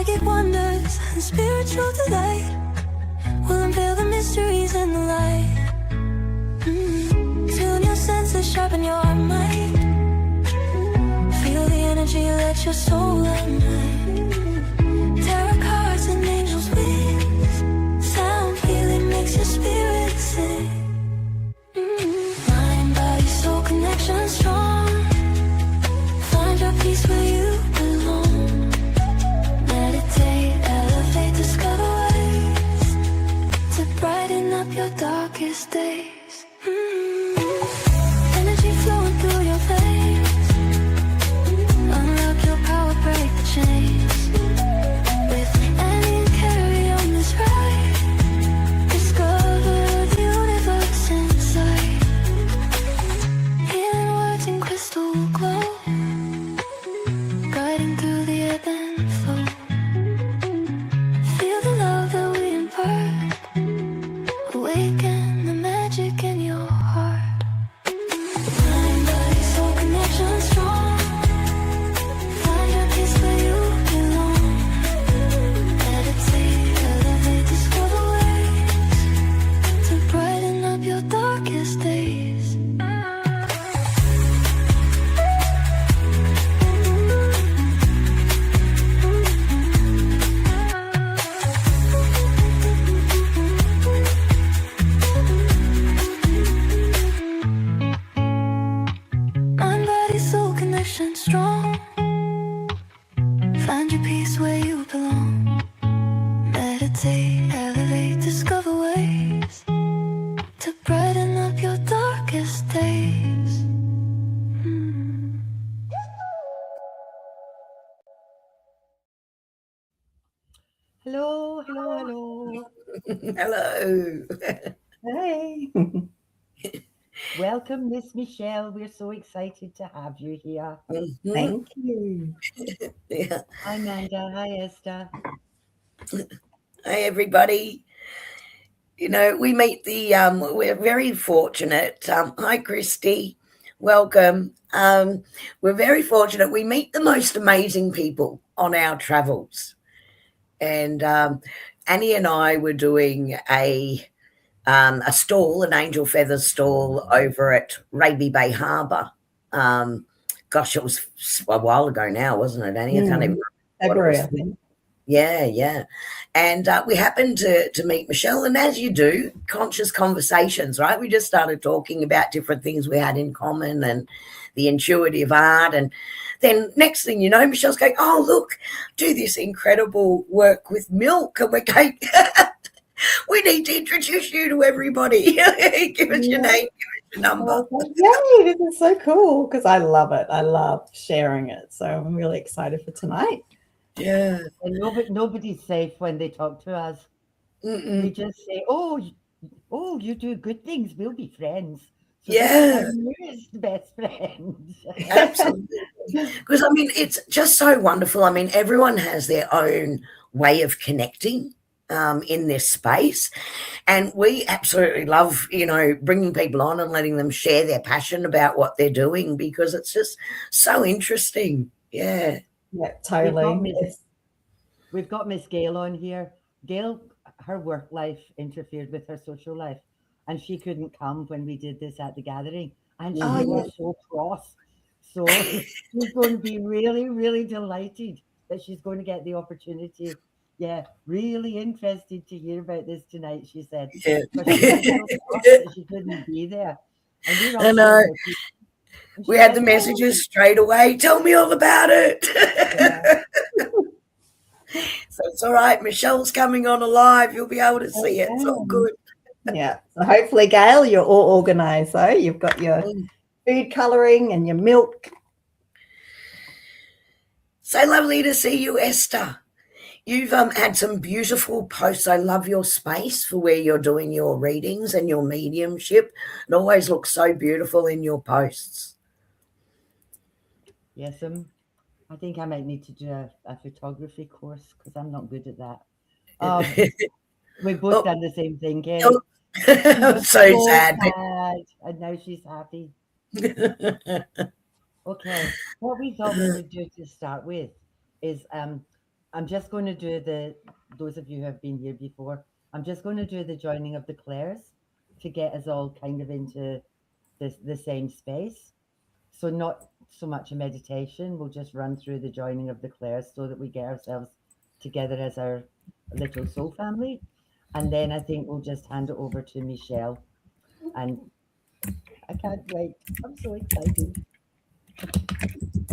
psychic wonders and spiritual delight will unveil the mysteries in the light. Tune your senses, sharpen your mind. Feel the energy, let your soul unwind. Tarot cards and angels' wings. Sound healing makes your spirit sing. Mind, body, soul connection strong. Find your peace where you belong. Meditate, elevate, discover ways to brighten up your darkest days. Energy flowing through your veins. Unlock your power, break the chains. With Annie and Kerrie on this ride, discover the universe inside. Healing words in crystal glow, guiding through the ebb and flow. Feel the love that we impart. Awaken the magic in your heart. Mind, body, soul connection strong. Find your peace where you belong. Meditate, elevate, discover ways to brighten up your darkest days. Mind, body, soul connection strong. Find your peace where you belong. Meditate, elevate, discover ways to brighten up your darkest days. Hello, hello, hello. Hello. Hey. Welcome, Miss Michelle. We're so excited to have you here. Thank you. Yeah. Hi, Amanda. Hi, Esther. Hey, everybody. You know, we meet the, we're very fortunate. Hi, Christy. Welcome. We're very fortunate. We meet the most amazing people on our travels. And Annie and I were doing a stall, an angel feathers stall over at Raby Bay Harbour. Gosh, it was a while ago now, wasn't it, Annie? I can't even remember February, what I it was. think. Yeah. And we happened to meet Michelle, and as you do, conscious conversations, right? We just started talking about different things we had in common and the intuitive art. And then next thing you know, Michelle's going, oh, look, do this incredible work with Milk. And we're going, we need to introduce you to everybody. Give us your name, give us your number. Yay, this is so cool because I love it. I love sharing it. So I'm really excited for tonight. Yeah. And nobody's safe when they talk to us. We just say, oh, you do good things. We'll be friends. So Yeah. our newest best friends. Absolutely. Because, I mean, it's just so wonderful. I mean, everyone has their own way of connecting in this space. And we absolutely love, you know, bringing people on and letting them share their passion about what they're doing because it's just so interesting. Yeah. Yeah, totally. We've got Miss Gail on here. Gail, her work life interfered with her social life, and she couldn't come when we did this at the gathering. And she was so cross. So she's going to be really, really delighted that she's going to get the opportunity. Yeah, really interested to hear about this tonight, she said. Yeah. But she was so cross that she couldn't be there. And we're all I know. We had the like, messages straight away. Tell me all about it. Yeah. So it's all right. Michelle's coming on alive. You'll be able to see it. It's all good. Yeah. So hopefully, Gail, you're all organised though. You've got your food colouring and your milk. So lovely to see you, Esther. You've had some beautiful posts. I love your space for where you're doing your readings and your mediumship. It always looks so beautiful in your posts. Yes, I think I might need to do a photography course because I'm not good at that. We've both done the same thing, Kerrie. So sad. And now she's happy. Okay, what we thought we would do to start with is I'm just going to do those of you who have been here before, I'm just going to do the joining of the clairs to get us all kind of into the same space. So not so much a meditation, we'll just run through the joining of the clairs so that we get ourselves together as our little soul family. And then I think we'll just hand it over to Michelle. And I can't wait. I'm so excited.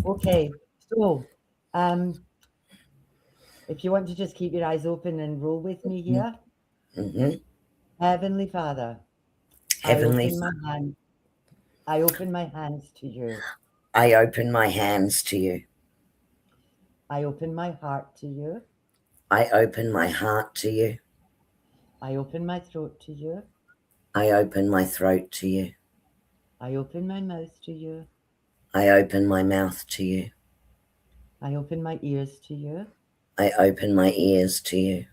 Okay, so if you want to just keep your eyes open and roll with me here. Mm-hmm. Heavenly Father, Heavenly I open my hands to you. I open my hands to you. I open my heart to you. I open my heart to you. I open my throat to you. I open my throat to you. I open my mouth to you. I open my mouth to you. I open my ears to you. I open my ears to you.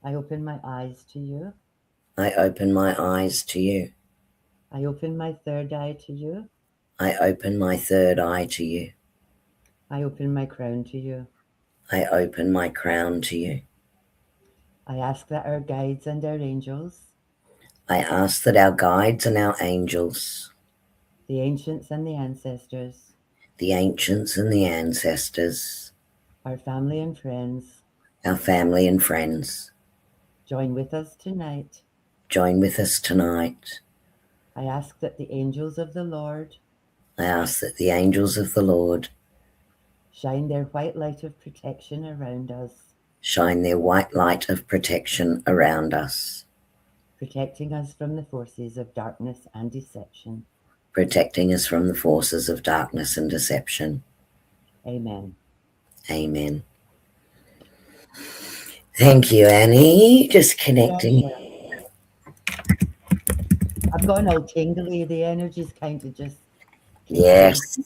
I open my eyes to you. I open my eyes to you. I open my third eye to you. I open my third eye to you. I open my crown to you. I open my crown to you. I ask that our guides and our angels, I ask that our guides and our angels, the ancients and the ancestors, the ancients and the ancestors, our family and friends, our family and friends, join with us tonight. join with us tonight. I ask that the angels of the Lord I ask that the angels of the Lord shine their white light of protection around us, shine their white light of protection around us, protecting us from the forces of darkness and deception. protecting us from the forces of darkness and deception. Amen. Amen. Thank you, Annie. Just connecting. I've gone all tingly. The energy's kind of just... Yes.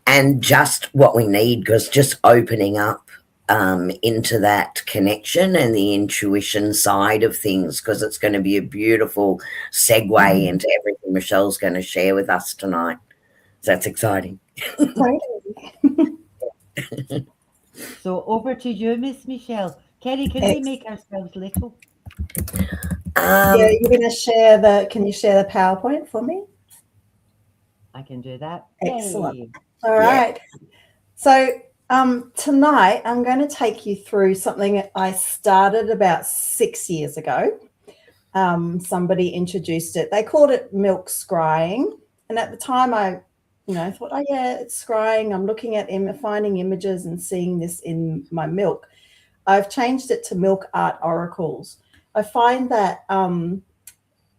And just what we need, because just opening up into that connection and the intuition side of things, because it's going to be a beautiful segue into everything Michelle's going to share with us tonight. So that's exciting. So over to you, Miss Michelle. Kerrie, can we make ourselves little? Yeah, you're going to share can you share the PowerPoint for me? I can do that. Excellent. Yay. All right. So tonight I'm going to take you through something I started about 6 years ago. Somebody introduced it. They called it Milk Scrying. And at the time I thought, oh yeah, it's scrying. I'm looking at finding images and seeing this in my milk. I've changed it to Milk Art Oracles. I find that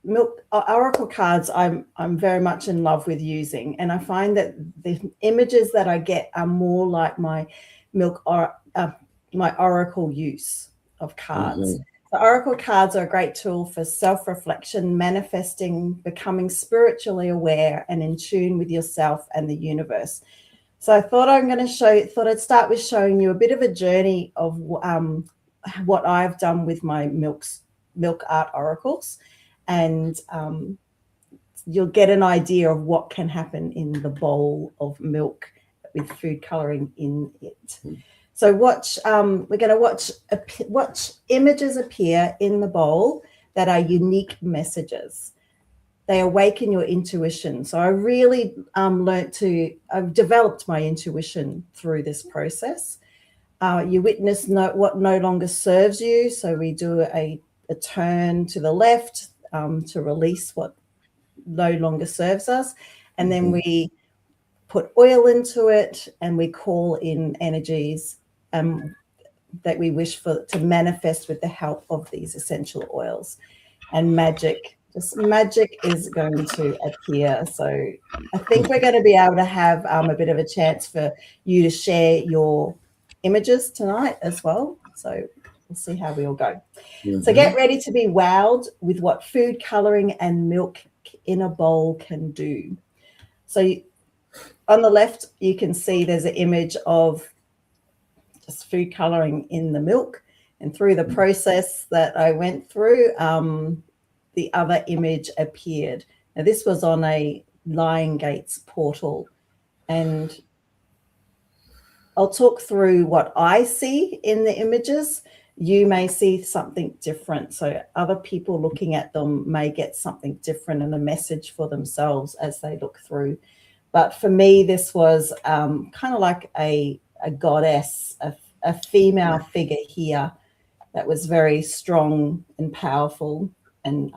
milk oracle cards I'm very much in love with using, and I find that the images that I get are more like my my oracle use of cards. So oracle cards are a great tool for self-reflection, manifesting, becoming spiritually aware and in tune with yourself and the universe. So I thought I'd start with showing you a bit of a journey of what I've done with my milk art oracles, and you'll get an idea of what can happen in the bowl of milk with food coloring in it. So we're going to watch images appear in the bowl that are unique messages. They awaken your intuition. So I really I've developed my intuition through this process. You witness what no longer serves you. So we do a turn to the left to release what no longer serves us. And then we put oil into it and we call in energies that we wish to manifest with the help of these essential oils. And magic is going to appear. So I think we're going to be able to have a bit of a chance for you to share your images tonight as well. So we'll see how we all go. So get ready to be wowed with what food coloring and milk in a bowl can do. So on the left, you can see there's an image of just food coloring in the milk, and through the process that I went through, the other image appeared. Now this was on a Lion Gates portal, and I'll talk through what I see in the images. You may see something different. So other people looking at them may get something different and a message for themselves as they look through. But for me, this was kind of like a goddess, a female figure here that was very strong and powerful. And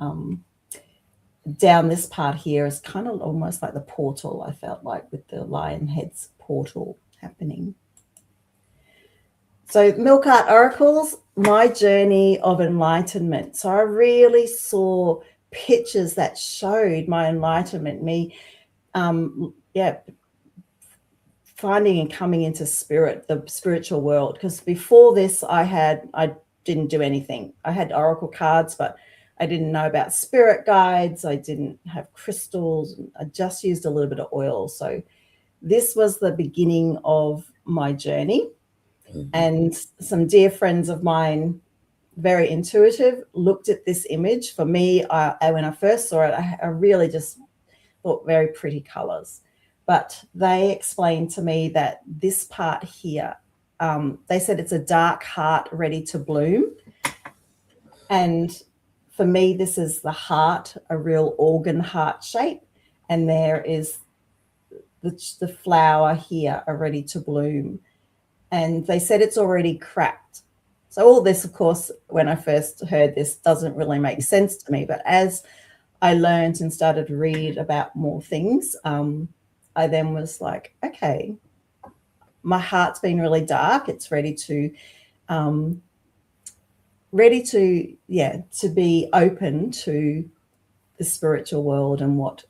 down this part here is kind of almost like the portal, I felt like, with the lion head's portal happening. So Milk Art Oracles, my journey of enlightenment. So I really saw pictures that showed my enlightenment, me, finding and coming into spirit, the spiritual world. Because before this, I didn't do anything. I had oracle cards, but I didn't know about spirit guides. I didn't have crystals. I just used a little bit of oil. So this was the beginning of my journey. And some dear friends of mine, very intuitive, looked at this image. For me, when I first saw it, I really just thought very pretty colors. But they explained to me that this part here, they said it's a dark heart ready to bloom. And for me, this is the heart, a real organ heart shape. And there is the flower here, are ready to bloom. And they said it's already cracked. So all this, of course, when I first heard this, doesn't really make sense to me. But as I learned and started to read about more things, I then was like, okay, my heart's been really dark. It's ready to be open to the spiritual world and what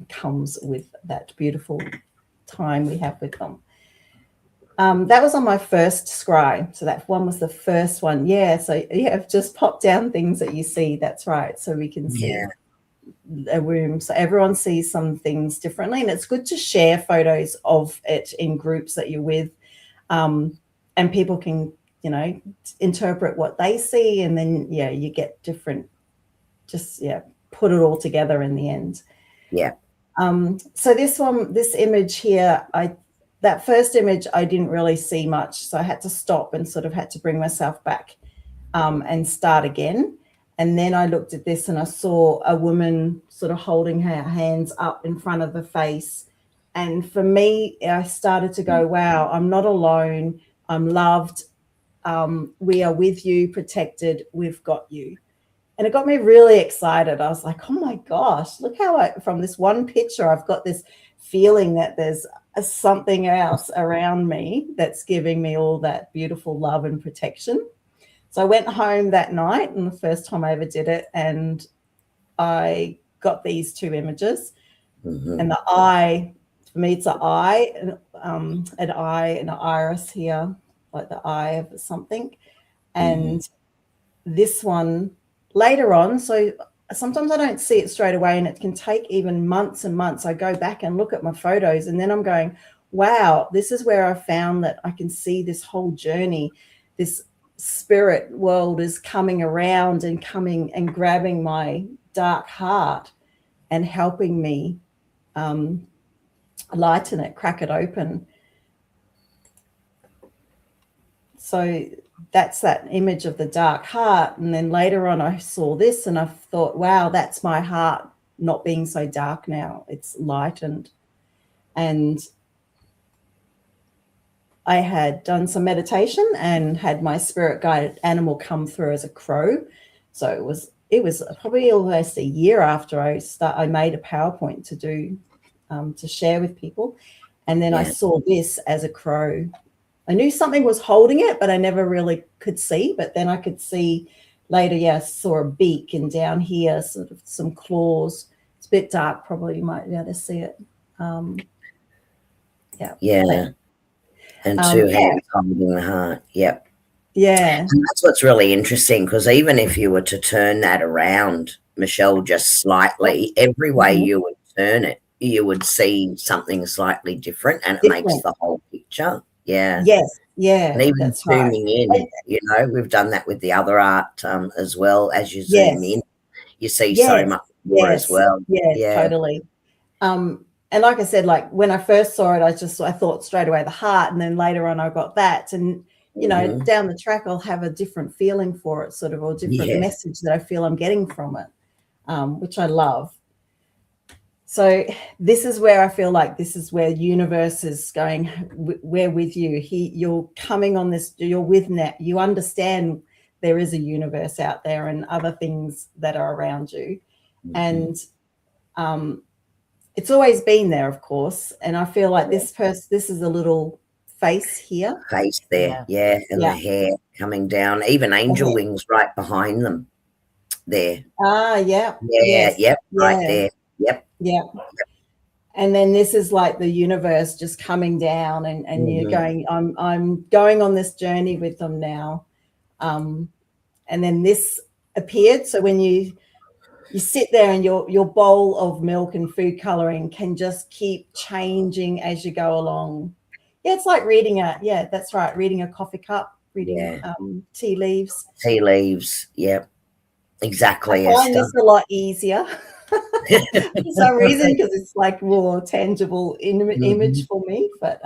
comes with that beautiful time we have with them. That was on my first scry. So that one was the first one. Yeah. So I've just popped down things that you see. That's right. So we can see a room. So everyone sees some things differently. And it's good to share photos of it in groups that you're with. And people can, interpret what they see. And then, you get different, put it all together in the end. Yeah. So this image here, that first image, I didn't really see much. So I had to stop and sort of had to bring myself back and start again. And then I looked at this and I saw a woman sort of holding her hands up in front of the face. And for me, I started to go, wow, I'm not alone. I'm loved. We are with you, protected. We've got you. And it got me really excited. I was like, oh my gosh, look how from this one picture, I've got this feeling that there's something else around me that's giving me all that beautiful love and protection. So I went home that night, and the first time I ever did it, and I got these two images. And the eye, for me, it's an eye, an eye and an iris here, like the eye of something. And this one later on, so sometimes I don't see it straight away, and it can take even months and months. I go back and look at my photos, and then I'm going, wow, this is where I found that I can see this whole journey. This spirit world is coming around and coming and grabbing my dark heart and helping me lighten it, crack it open. So that's that image of the dark heart. And then later on, I saw this and I thought, wow, that's my heart not being so dark now. It's lightened. And I had done some meditation and had my spirit guided animal come through as a crow. So it was probably almost a year after I made a PowerPoint to do to share with people. And then I saw this as a crow. I knew something was holding it, but I never really could see. But then I could see later, I saw a beak, and down here, sort of some claws. It's a bit dark, probably you might be able to see it. And two hands holding the heart. Yep. Yeah. And that's what's really interesting, because even if you were to turn that around, Michelle, just slightly, every way you would turn it, you would see something slightly different, and it makes the whole picture. Yeah. Yes. Yeah. And even zooming in, we've done that with the other art as well. As you zoom in, you see so much more as well. Yeah, totally. and like I said, like when I first saw it, I thought straight away the heart, and then later on I got that. And, you know, down the track, I'll have a different feeling for it, sort of, or different message that I feel I'm getting from it, which I love. So this is where I feel like this is where universe is going. We're with you. You're coming on this, you're with net. You understand there is a universe out there and other things that are around you. And it's always been there, of course. And I feel like this is a little face here. Face there, and the hair coming down, even angel wings right behind them there. Right there. Yeah. And then this is like the universe just coming down, and you're going, I'm going on this journey with them now. And then this appeared. So when you sit there and your bowl of milk and food coloring can just keep changing as you go along. Yeah, it's like reading that's right, reading a coffee cup, reading tea leaves. Tea leaves, exactly. I find this a lot easier for some reason, because it's like more tangible image for me. But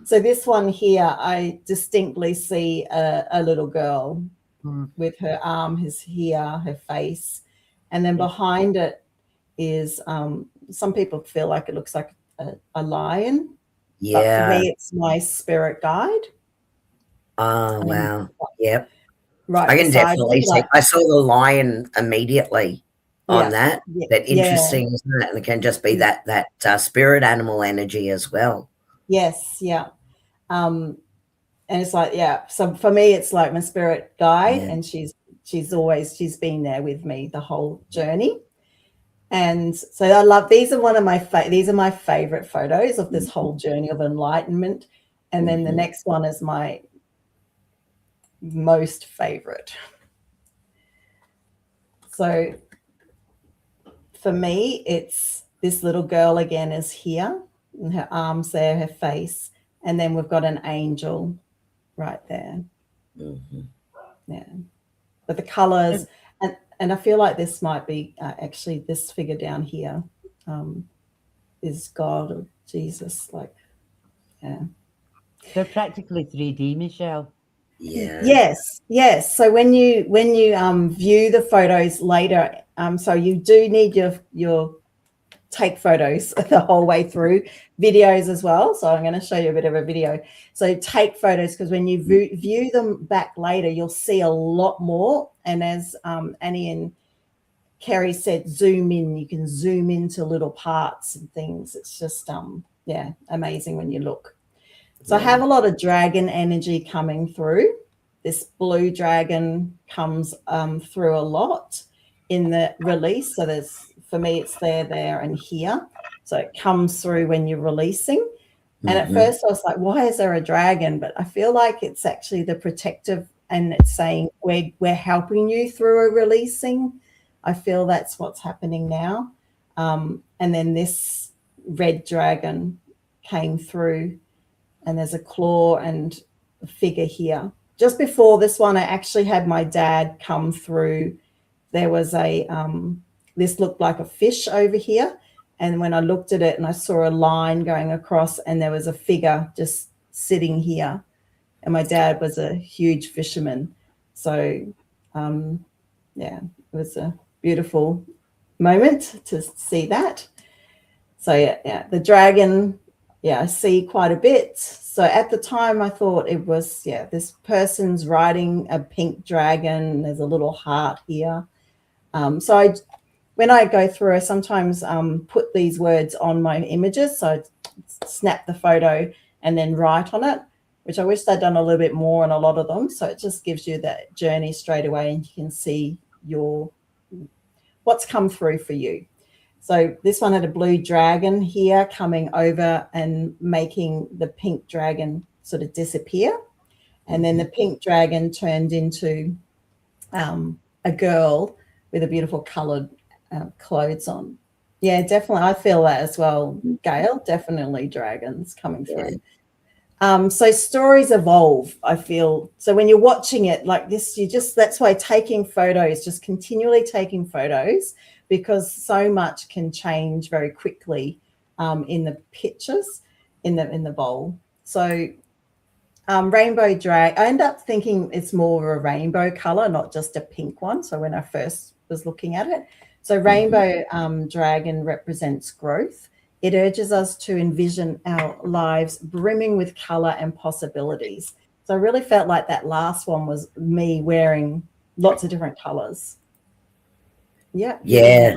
so this one here, I distinctly see a little girl with her arm is here, her face, and then behind it is some people feel like it looks like a lion. But for me, it's my spirit guide. Oh, wow. Yep. Right. I can definitely see. I saw the lion immediately on that. That interesting, isn't it? And it can just be that spirit animal energy as well. Yes. Yeah. And it's like, so for me, it's like my spirit guide, and she's been there with me the whole journey. And so I love, these are my favorite photos of this whole journey of enlightenment. And then the next one is my most favorite. So for me, it's this little girl again is here, and her arms there, her face, and then we've got an angel right there. Yeah, but the colors, and I feel like this might be actually this figure down here is God or Jesus, like, They're practically 3D, Michelle. Yes. So when you view the photos later, so you do need your take photos the whole way through, videos as well. So I'm going to show you a bit of a video. So take photos, because when you view them back later, you'll see a lot more. And as Annie and Kerrie said, zoom in. You can zoom into little parts and things. It's just amazing when you look. So I have a lot of dragon energy coming through. This blue dragon comes through a lot in the release. So for me, it's there, and here. So it comes through when you're releasing. And at first I was like, why is there a dragon? But I feel like it's actually the protective, and it's saying we're helping you through a releasing. I feel that's what's happening now. And then this red dragon came through, and there's a claw and a figure here. Just before this one, I actually had my dad come through. There was this looked like a fish over here. And when I looked at it and I saw a line going across, and there was a figure just sitting here. And my dad was a huge fisherman. So, it was a beautiful moment to see that. So, the dragon, I see quite a bit. So at the time I thought it was, this person's riding a pink dragon. There's a little heart here. So when I go through, I sometimes put these words on my images. So I snap the photo and then write on it, which I wish I'd done a little bit more on a lot of them. So it just gives you that journey straight away, and you can see what's come through for you. So this one had a blue dragon here coming over and making the pink dragon sort of disappear. And then the pink dragon turned into a girl with a beautiful coloured clothes on. Yeah, definitely. I feel that as well, Gail. Definitely dragons coming through. So stories evolve, I feel. So when you're watching it like this, that's why taking photos, just continually taking photos, because so much can change very quickly in the pictures in the bowl. So rainbow drag, I end up thinking it's more of a rainbow color, not just a pink one. So when I first was looking at it, so rainbow dragon represents growth. It urges us to envision our lives brimming with color and possibilities. So I really felt like that last one was me wearing lots of different colors. Yeah. Yeah.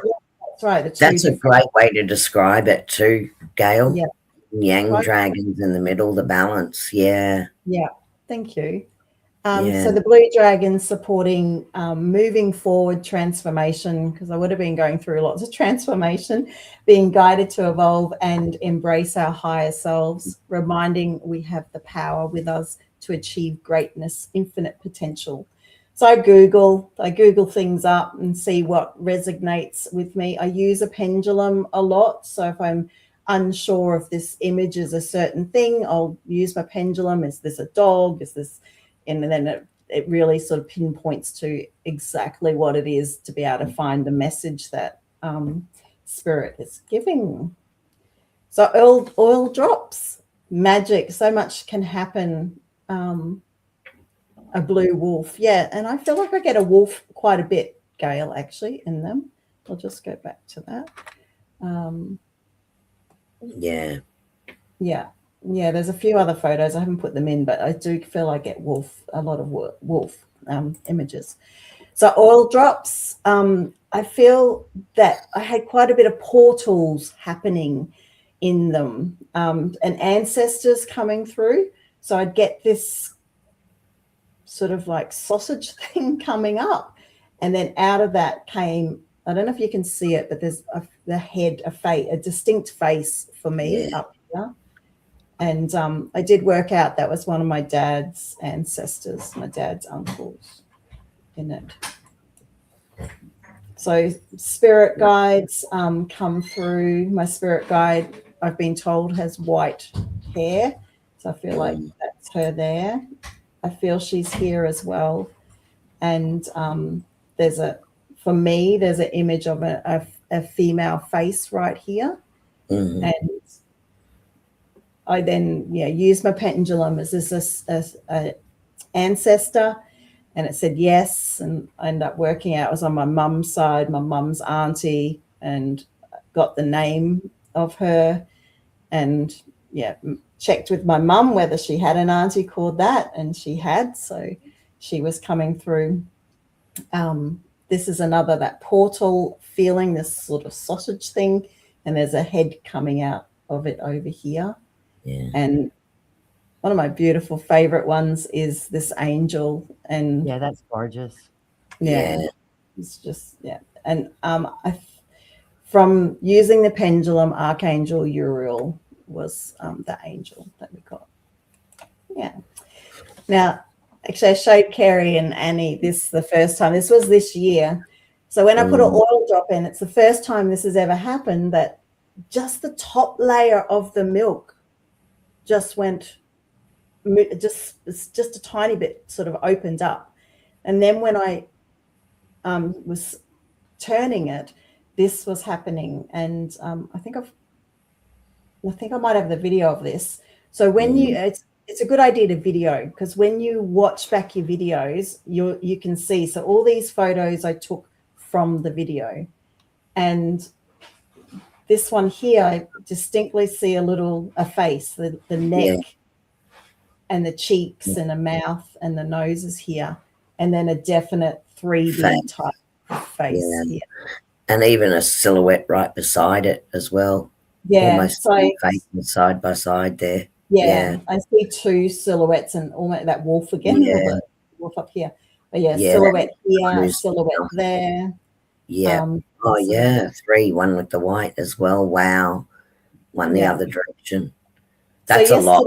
That's right. That's a great way to describe it too, Gail. Yeah. Yang Right. dragons in the middle, the balance. Yeah. Yeah. Thank you. Yeah. So the blue dragon supporting moving forward transformation, because I would have been going through lots of transformation, being guided to evolve and embrace our higher selves, reminding we have the power with us to achieve greatness, infinite potential. So I Google things up and see what resonates with me. I use a pendulum a lot. So if I'm unsure if this image is a certain thing, I'll use my pendulum. Is this a dog? Is this... And then it really sort of pinpoints to exactly what it is to be able to find the message that spirit is giving. So oil drops, magic, so much can happen. A blue wolf, yeah, and I feel like I get a wolf quite a bit, Gail, actually, in them. I'll just go back to that. Yeah, there's a few other photos. I haven't put them in, but I do feel I get a lot of wolf images. So oil drops, I feel that I had quite a bit of portals happening in them, and ancestors coming through. So I'd get this sort of like sausage thing coming up, and then out of that came, I don't know if you can see it, but there's the head, a distinct face for me up here. And I did work out that was one of my dad's ancestors, my dad's uncles in it. So spirit guides come through. My spirit guide, I've been told, has white hair. So I feel like that's her there. I feel she's here as well. And for me, there's an image of a female face right here. And I then used my pendulum. Is this a ancestor? And it said yes. And I ended up working out it was on my mum's side, my mum's auntie, and got the name of her. And checked with my mum whether she had an auntie called that, and she had. So she was coming through. This is another, that portal feeling, this sort of sausage thing, and there's a head coming out of it over here. Yeah. And one of my beautiful favorite ones is this angel. And yeah, that's gorgeous. Yeah. It's just, and from using the pendulum, Archangel Uriel was the angel that we got. Yeah. Now, actually, I showed Kerrie and Annie this the first time. This was this year. So when I put an oil drop in, it's the first time this has ever happened that just the top layer of the milk just went, it's just a tiny bit sort of opened up. And then when I was turning it, this was happening. And I think I might have the video of this. So when it's a good idea to video, because when you watch back your videos, you can see. So all these photos I took from the video, and this one here, I distinctly see a face, the neck and the cheeks and the mouth and the nose is here, and then a definite 3D type face here. And even a silhouette right beside it as well. Yeah. Almost facing side by side there. Yeah. I see two silhouettes and almost that wolf again. Yeah. Wolf up here. But silhouette here, silhouette there. Yeah. 3. One with the white as well. Wow. One the other direction. That's a lot.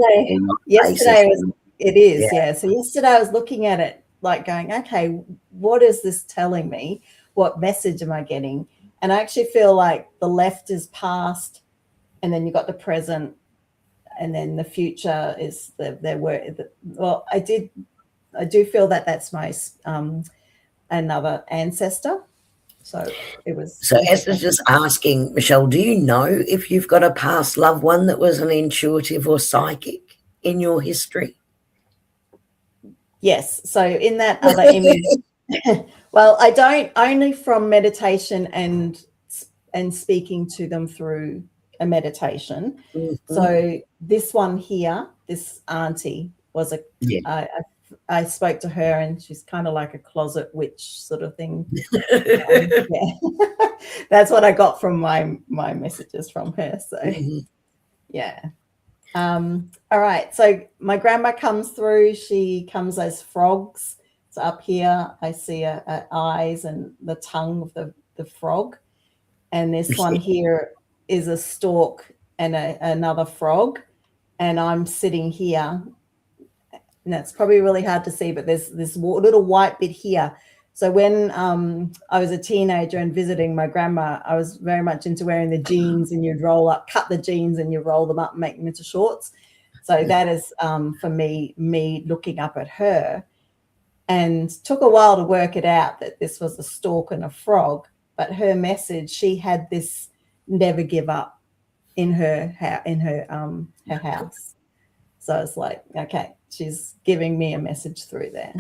Yesterday it is. So yesterday I was looking at it like going, okay, what is this telling me? What message am I getting? And I actually feel like the left is past, and then you got the present, and then the future is well, I do feel that that's my another ancestor. So it was. So Esther's just asking, Michelle, do you know if you've got a past loved one that was an intuitive or psychic in your history? Yes. So in that other image, well, I don't, only from meditation and speaking to them through a meditation. Mm-hmm. So this one here, this auntie was I spoke to her, and she's kind of like a closet witch sort of thing. Yeah. That's what I got from my messages from her. So yeah. All right. So my grandma comes through. She comes as frogs. So up here, I see eyes and the tongue of the frog. And this one here is a stork and another frog. And I'm sitting here. And that's probably really hard to see, but there's this little white bit here. So when I was a teenager and visiting my grandma, I was very much into wearing the jeans, and you'd cut the jeans and you roll them up and make them into shorts. So that is for me looking up at her, and took a while to work it out that this was a stork and a frog. But her message, she had this never give up in her house. So it's like, okay, she's giving me a message through there.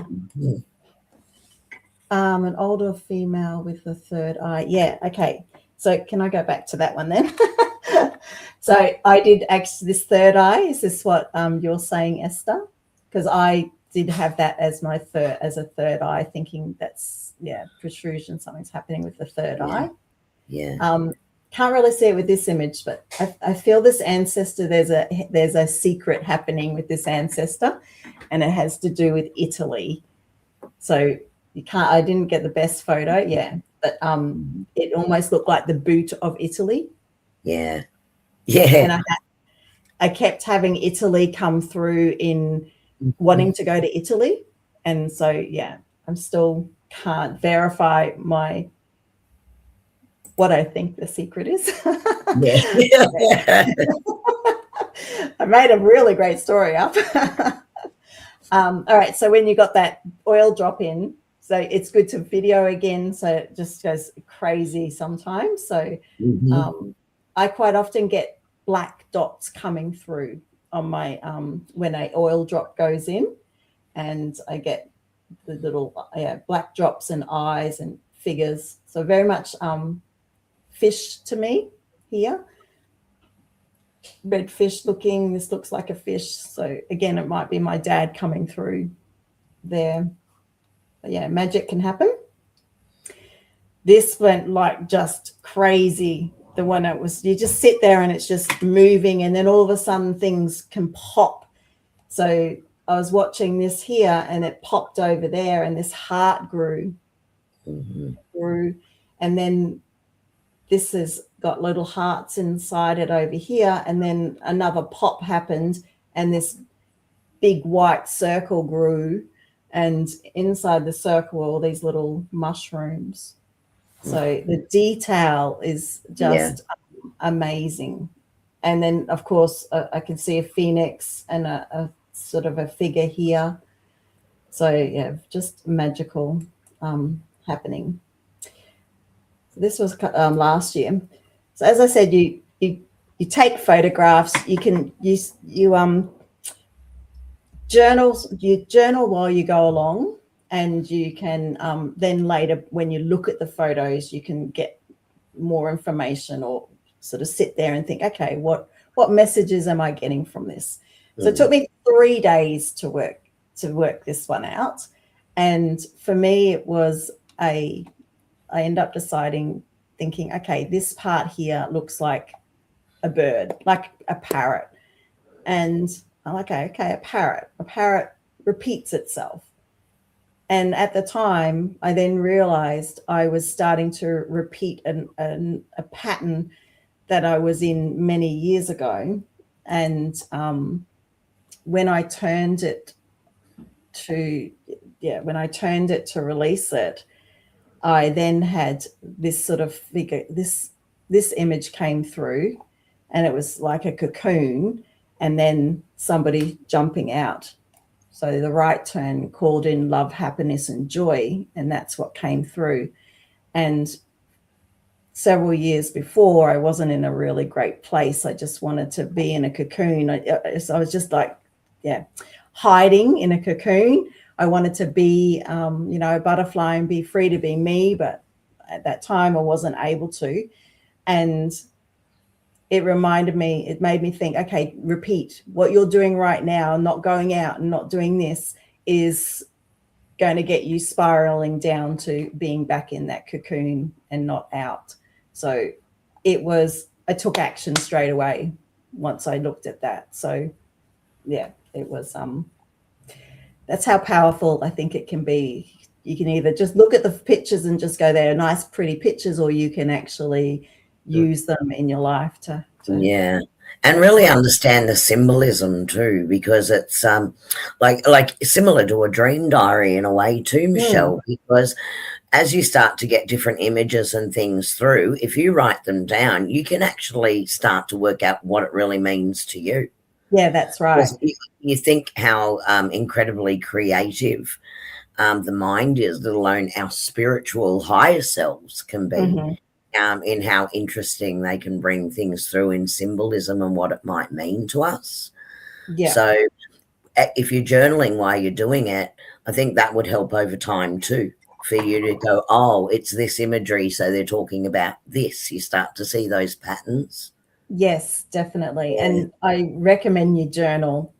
An older female with the third eye. Yeah, okay. So can I go back to that one then? So I did actually, this third eye, is this what you're saying, Esther? Because I did have that as my a third eye, thinking that's, protrusion, something's happening with the third eye. Yeah. Can't really see it with this image, but I feel this ancestor, there's a secret happening with this ancestor, and it has to do with Italy. So I didn't get the best photo, but it almost looked like the boot of Italy. Yeah. And I kept having Italy come through in wanting to go to Italy. And so, I'm still can't verify what I think the secret is. I made a really great story up. All right. So when you got that oil drop in, so it's good to video again. So it just goes crazy sometimes. So I quite often get black dots coming through on my, when a oil drop goes in, and I get the little black drops and eyes and figures. So very much fish to me here. Red fish looking, this looks like a fish. So again, it might be my dad coming through there. But magic can happen. This went like just crazy. The one that was, you just sit there and it's just moving, and then all of a sudden things can pop. So I was watching this here, and it popped over there, and this heart grew, and then this has got little hearts inside it over here, and then another pop happened, and this big white circle grew, and inside the circle were all these little mushrooms. So the detail is just amazing. And then, of course, I can see a phoenix and a sort of a figure here. So, just magical happening. This was last year. So as I said, you take photographs. You can journal while you go along, and you can then later, when you look at the photos, you can get more information, or sort of sit there and think, okay, what messages am I getting from this? So it took me 3 days to work this one out, and for me it was I end up thinking, okay, this part here looks like a bird, like a parrot. And I'm like, okay, a parrot repeats itself. And at the time, I then realized I was starting to repeat a pattern that I was in many years ago. And when I turned it to release it, I then had this sort of figure, this image came through, and it was like a cocoon, and then somebody jumping out. So the right turn called in love, happiness, and joy, and that's what came through. And several years before, I wasn't in a really great place. I just wanted to be in a cocoon. So I was just like, hiding in a cocoon. I wanted to be, a butterfly and be free to be me. But at that time, I wasn't able to. And it made me think, okay, repeat what you're doing right now, not going out and not doing this is going to get you spiraling down to being back in that cocoon and not out. So I took action straight away once I looked at that. So yeah, it was, that's how powerful I think it can be. You can either just look at the pictures and just go, they're nice, pretty pictures, or you can actually use them in your life to yeah, and really understand the symbolism too, because it's like similar to a dream diary in a way too, Michelle, because as you start to get different images and things through, if you write them down, you can actually start to work out what it really means to you. Yeah, that's right. You think how incredibly creative the mind is, let alone our spiritual higher selves can be, in how interesting they can bring things through in symbolism and what it might mean to us. Yeah. So if you're journaling while you're doing it, I think that would help over time too, for you to go, oh, it's this imagery, so they're talking about this. You start to see those patterns. Yes, definitely. And I recommend you journal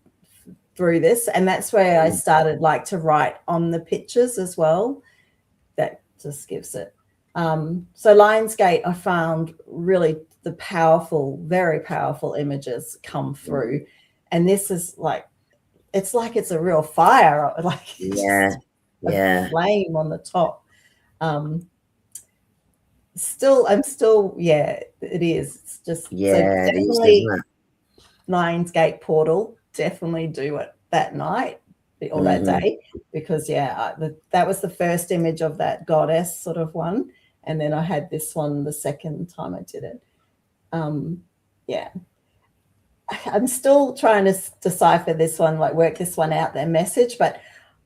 through this. And that's where I started to write on the pictures as well. That just gives it. So Lionsgate, I found really the very powerful images come through. And this is it's a real fire, a flame on the top. I'm still, it is. It's just, so definitely Lionsgate portal, definitely do it that night or that day, because that was the first image of that goddess sort of one. And then I had this one the second time I did it. I'm still trying to decipher this one, work this one out, their message, but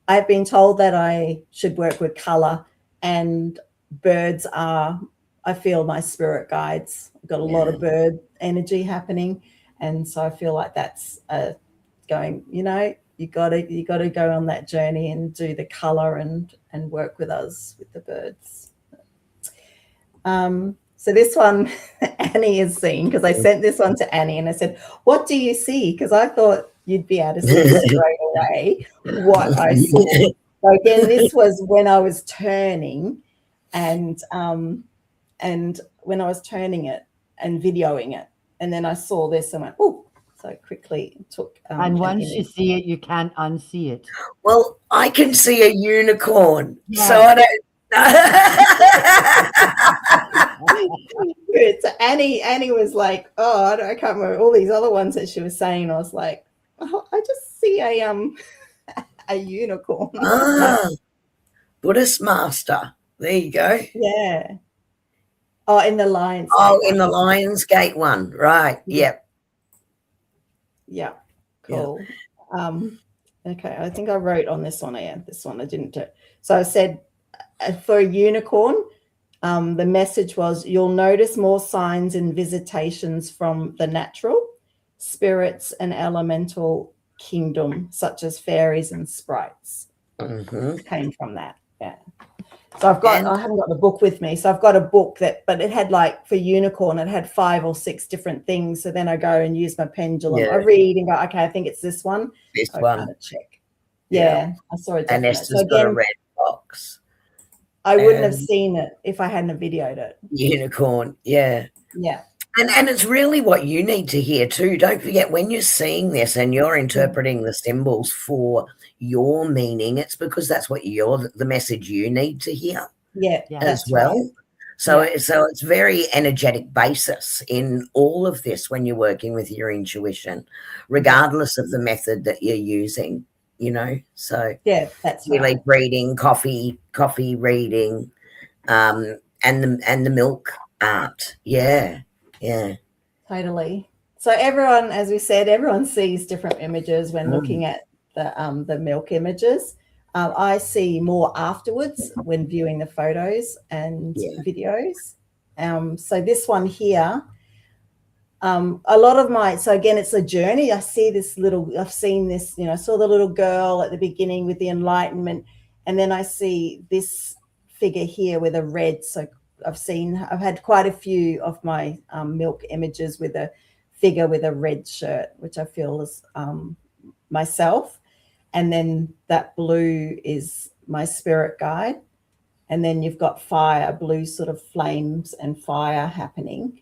I've been told that I should work with color, and birds are, I feel, my spirit guides. I've got a lot of bird energy happening. And so I feel like that's going, you got to go on that journey and do the color and work with us with the birds. So this one Annie has seen, because I sent this one to Annie and I said, what do you see? Because I thought you'd be able to see straight away what I saw. So again, this was when I was turning, and when I was turning it and videoing it, and then I saw this and went, oh, so I quickly took and once you see it, you can't unsee it. Well, I can see a unicorn, so I don't. Good. So Annie was like, oh, I can't remember all these other ones that she was saying. I was like, oh, I just see a unicorn. Buddhist master. There you go. Yeah. Oh, in the Lionsgate. Oh, in the Lionsgate one, right? Yep. Yeah. Cool. Okay, I think I wrote on this one. This one I didn't do. So I said, for a unicorn, the message was, you'll notice more signs and visitations from the natural, spirits and elemental kingdom, such as fairies and sprites. Came from that. Yeah. So I haven't got the book with me. So I've got a book but it had for unicorn, it had 5 or 6 different things. So then I go and use my pendulum. I read and go, okay, I think it's this one. This one. Kind of check. Yeah, I saw it. And Esther's got a red box. I wouldn't have seen it if I hadn't have videoed it. Unicorn, yeah. Yeah. And it's really what you need to hear too. Don't forget, when you're seeing this and you're interpreting the symbols for your meaning, it's because that's what the message you need to hear as well. Right. So it's very energetic basis in all of this when you're working with your intuition, regardless of the method that you're using. So that's really right. reading, coffee reading, and the milk art. Yeah. Totally. So everyone, as we said, everyone sees different images when looking at the milk images. I see more afterwards when viewing the photos and videos. So this one here, a lot of my, so again, it's a journey. I see this little, I've seen this, you know, I saw the little girl at the beginning with the enlightenment, and then I see this figure here with a red. So I've had quite a few of my milk images with a figure with a red shirt, which I feel is myself. And then that blue is my spirit guide. And then you've got fire, blue sort of flames and fire happening.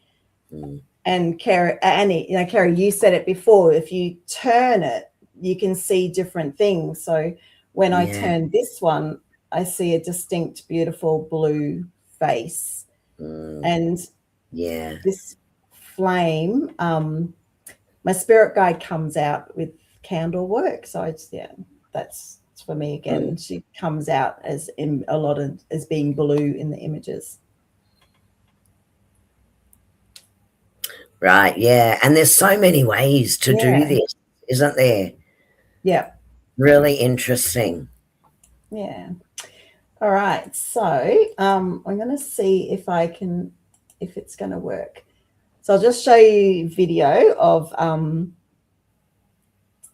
And Annie, you know, Kerrie, you said it before, if you turn it, you can see different things. So when I turn this one, I see a distinct, beautiful blue face. And this flame, my spirit guide comes out with candle work. So it's, that's for me again. She comes out as in a lot of as being blue in the images. Right, yeah. And there's so many ways to do this, isn't there? Yeah. Really interesting. Yeah. All right. So I'm going to see if it's going to work. So I'll just show you video of,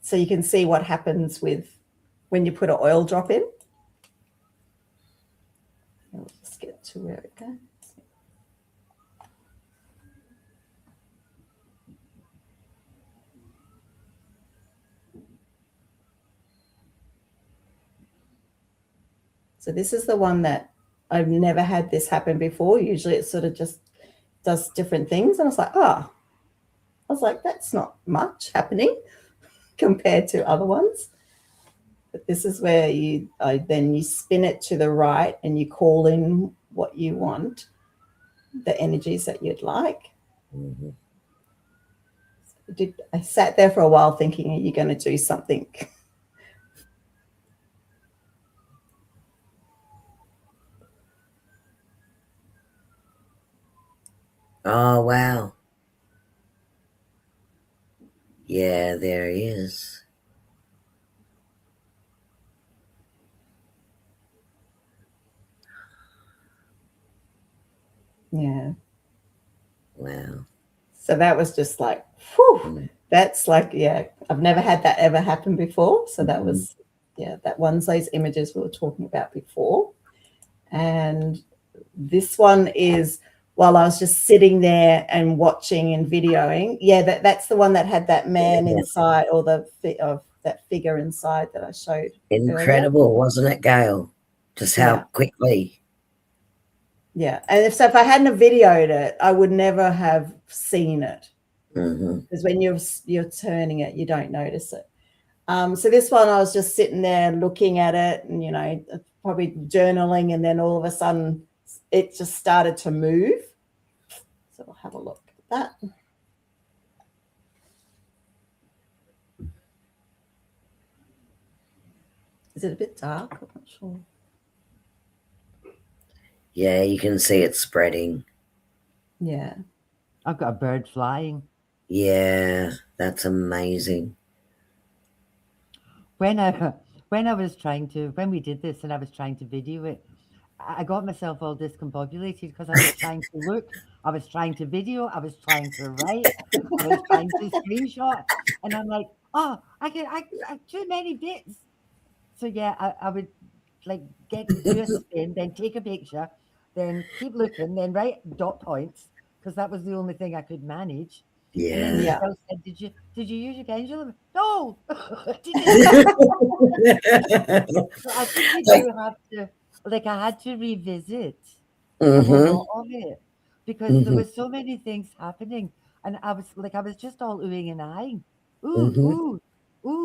so you can see what happens with when you put an oil drop in. I'll just get to where it goes. So this is the one that I've never had this happen before. Usually it sort of just does different things. And I was like, that's not much happening compared to other ones. But this is where then you spin it to the right and you call in what you want, the energies that you'd like. I sat there for a while thinking, are you going to do something? Oh, wow. Yeah, there he is. Yeah. Wow. So that was just like, whew, that's like, I've never had that ever happen before. So that was, that one's those images we were talking about before. And this one is while I was just sitting there and watching and videoing. Yeah, that's the one that had that man inside, or that figure inside that I showed. Incredible, earlier. Wasn't it, Gail? Just how quickly. Yeah, and if I hadn't have videoed it, I would never have seen it. Because when you're turning it, you don't notice it. So this one, I was just sitting there looking at it, and you know, probably journaling, and then all of a sudden, it just started to move. So we'll have a look at that. Is it a bit dark? I'm not sure. Yeah, you can see it spreading. Yeah. I've got a bird flying. Yeah, that's amazing. When we did this and I was trying to video it, I got myself all discombobulated because I was trying to look, I was trying to video, I was trying to write, I was trying to screenshot, and I'm like, oh, I too many bits. So yeah, I would like do a spin, then take a picture, then keep looking, then write dot points, because that was the only thing I could manage. Yeah. And then Michelle said, did you use your pendulum? No. I didn't. So I think you do have to, like, I had to revisit a lot of it, because there were so many things happening, and I was just all oohing and eyeing. Ooh.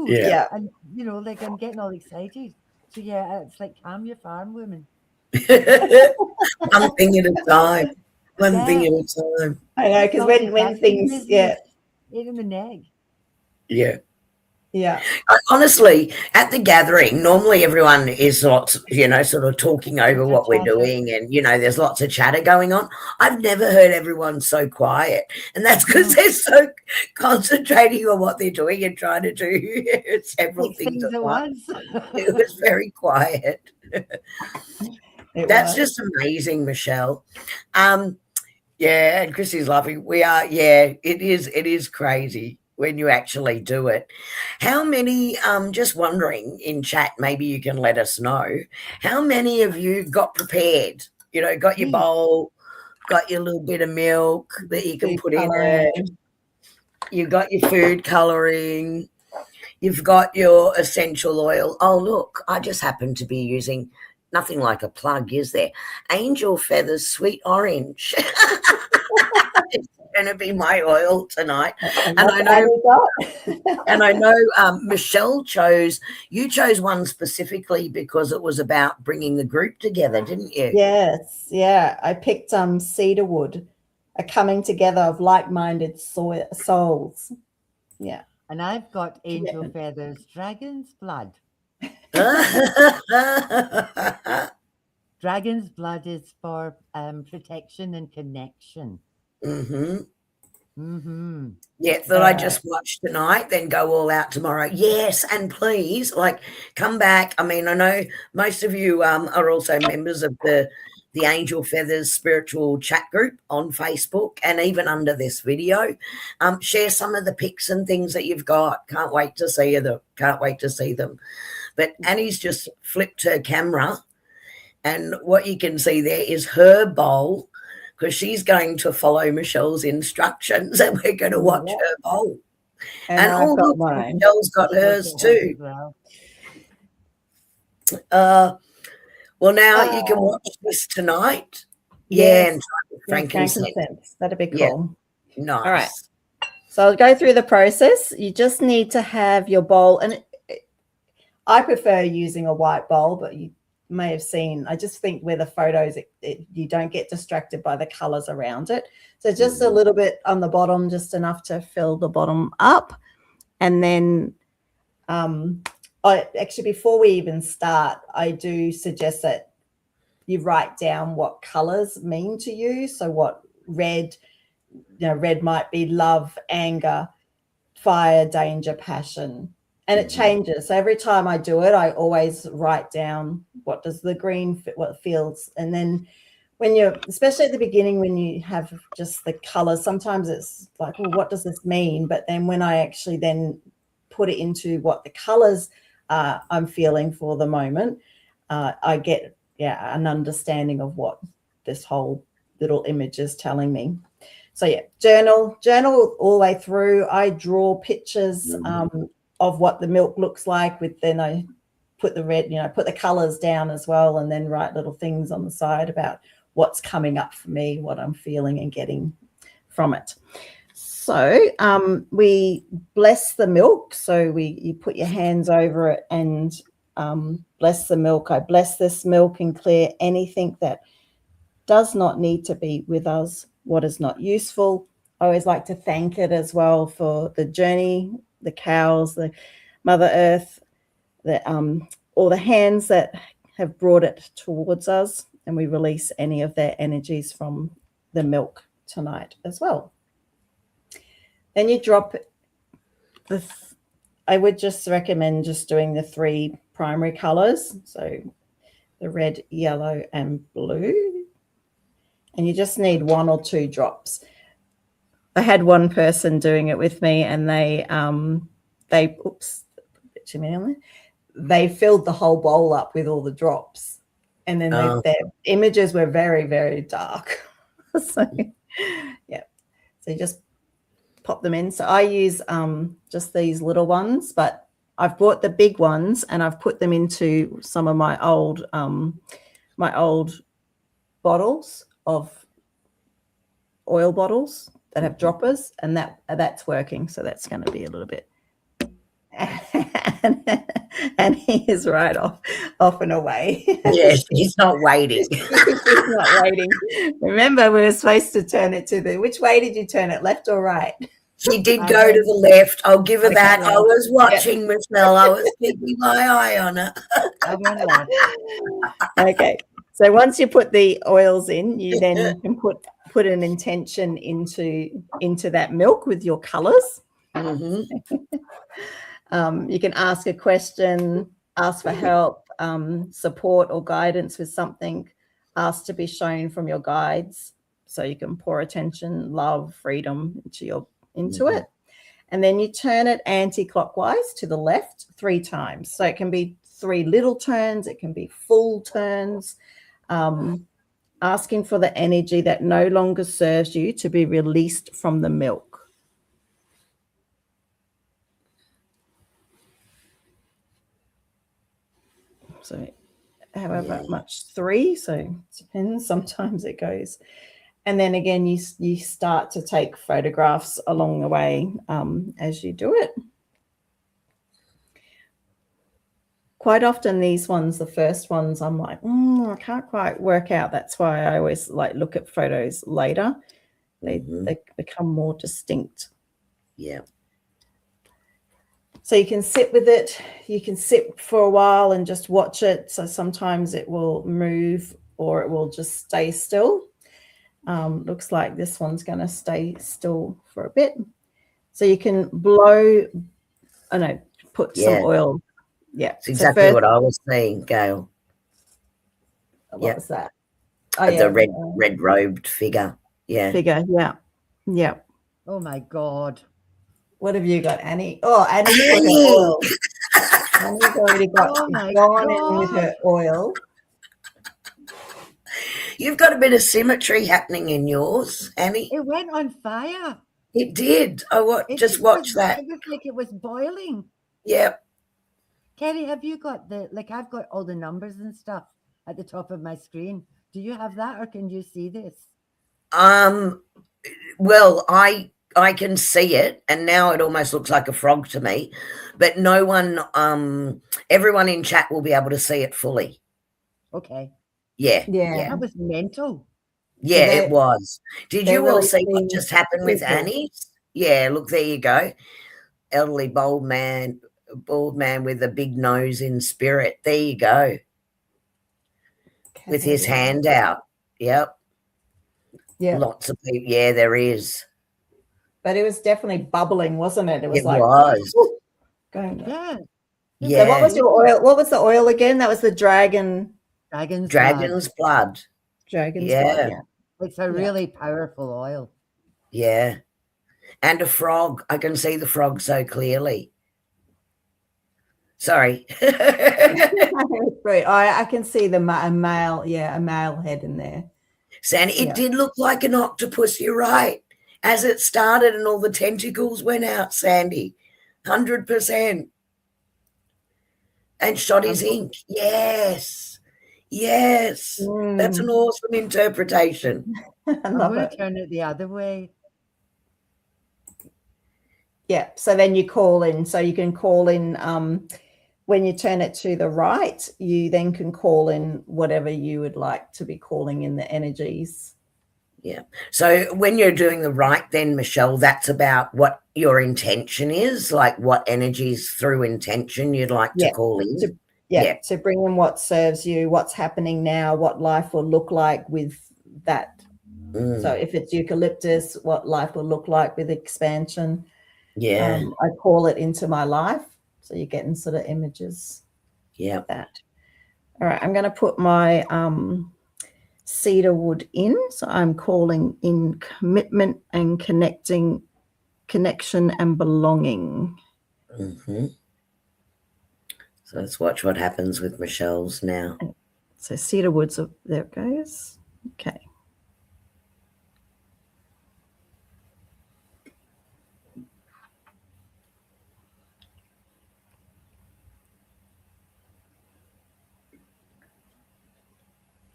Yeah. And you know, like, I'm getting all excited. So yeah, it's like, calm your farm, woman. One thing at a time. One thing at a time. I know, because when things, hit in the neck. Yeah. Yeah. Honestly, at the gathering, normally everyone is sort of talking over what we're doing, and there's lots of chatter going on. I've never heard everyone so quiet, and that's because they're so concentrating on what they're doing and trying to do several things at once. It was very quiet. That's just amazing, Michelle. Yeah, and Chrissy's laughing. We are, yeah, it is crazy when you actually do it. How many, just wondering in chat, maybe you can let us know, how many of you got prepared? You know, got your Me. bowl, got your little bit of milk that you can Food put in colouring. it. You got your food colouring. You've got your essential oil. Oh, look, I just happen to be using nothing like a plug, is there? Angel Feathers Sweet Orange. It's going to be my oil tonight. And And that's I know, Annie got. and I know Michelle chose one specifically because it was about bringing the group together, didn't you? Yes, yeah. I picked cedarwood, a coming together of like-minded souls. Yeah. And I've got Angel Feathers Dragon's Blood. Dragon's Blood is for protection and connection. Mm-hmm. Mm-hmm. Yeah, that I just watched tonight, then go all out tomorrow. Yes, and please, like, come back. I mean, I know most of you are also members of the Angel Feathers spiritual chat group on Facebook, and even under this video, share some of the pics and things that you've got. Can't wait to see them. Can't wait to see them. But Annie's just flipped her camera, and what you can see there is her bowl, because she's going to follow Michelle's instructions, and we're going to watch her bowl. And I've got look, mine. Michelle's got hers too. Well, now you can watch this tonight. Yes. Yeah, and try with frankincense. That'd be cool. Yeah. Nice. All right. So I'll go through the process. You just need to have your bowl, and I prefer using a white bowl, but you may have seen, I just think where the photos, you don't get distracted by the colors around it. So just a little bit on the bottom, just enough to fill the bottom up. And then actually, before we even start, I do suggest that you write down what colors mean to you. So what red, red might be love, anger, fire, danger, passion. And it changes. So every time I do it, I always write down what does the green fit, what feels. And then when you're, especially at the beginning, when you have just the colors, sometimes it's like, well, what does this mean? But then when I actually then put it into what the colors I'm feeling for the moment, I get an understanding of what this whole little image is telling me. So journal all the way through. I draw pictures of what the milk looks like, then I put the red, put the colors down as well, and then write little things on the side about what's coming up for me, what I'm feeling and getting from it. So we bless the milk. So you put your hands over it and bless the milk. I bless this milk and clear anything that does not need to be with us, what is not useful. I always like to thank it as well for the journey, the cows, the Mother Earth, all the hands that have brought it towards us, and we release any of their energies from the milk tonight as well. Then you drop I would just recommend just doing the 3 primary colors, so the red, yellow, and blue, and you just need 1 or 2 drops. I had one person doing it with me, and they filled the whole bowl up with all the drops, and then their images were very, very dark. So you just pop them in. So I use just these little ones, but I've bought the big ones and I've put them into some of my old bottles of oil bottles that have droppers, and that's working. So that's going to be a little bit. And he is right off and away. Yes, he's not waiting. He's not waiting. Remember, we were supposed to turn it to which way did you turn it, left or right? She did go to the left. I'll give her that. I was watching Michelle. I was keeping my eye on her. Okay. So once you put the oils in, you then can put an intention into that milk with your colors. Mm-hmm. You can ask a question, ask for help, support or guidance with something, ask to be shown from your guides, So you can pour attention, love, freedom into it. And then you turn it anti-clockwise to the left 3 times. So it can be 3 little turns, it can be full turns, asking for the energy that no longer serves you to be released from the milk. So however much, 3, so it depends, sometimes it goes. And then again, you start to take photographs along the way as you do it. Quite often these ones, the first ones, I'm like, I can't quite work out. That's why I always like look at photos later. They become more distinct. Yeah. So you can sit with it. You can sit for a while and just watch it. So sometimes it will move or it will just stay still. Looks like this one's going to stay still for a bit. So you can blow, put some oil. Yeah. It's exactly what I was saying, Gail. What was that? The red robed figure. Yeah. Yeah. Oh my God. What have you got, Annie? Oh, Annie's put her oil. Annie's already gone in with her oil. You've got a bit of symmetry happening in yours, Annie. It went on fire. It did. Just watch that. It was like it was boiling. Yep. Kerrie, have you got I've got all the numbers and stuff at the top of my screen. Do you have that, or can you see this? Well, I can see it, and now it almost looks like a frog to me, but no one, everyone in chat will be able to see it fully. Okay. Yeah. That was mental. Yeah, it was. Did you all see what just happened with people. Annie's? Yeah, look, there you go. Elderly bald man with a big nose in spirit. There you go. Okay. With his hand out. Yep. Yeah. Lots of people. Yeah, there is. But it was definitely bubbling, wasn't it? It was going. Yeah. So what was your oil? What was the oil again? That was the dragon's blood. Dragon's blood. Yeah. It's a really powerful oil. Yeah. And a frog. I can see the frog so clearly. Sorry. Right. I can see a male head in there. Sandy, it did look like an octopus, you're right. As it started and all the tentacles went out, Sandy. 100%. And shot his ink. Yes. That's an awesome interpretation. I'm going to turn it the other way. Yeah. So then you call in. So you can call in when you turn it to the right, you then can call in whatever you would like to be calling in the energies. Yeah. So when you're doing the right then, Michelle, that's about what your intention is, like what energies through intention you'd like to call in. To bring in what serves you, what's happening now, what life will look like with that. So if it's eucalyptus, what life will look like with expansion. Yeah. I call it into my life. So you're getting sort of images of that. All right, I'm going to put my cedar wood in. So I'm calling in commitment and connection and belonging. Mm-hmm. So let's watch what happens with Michelle's now. So cedar woods, there it goes. Okay.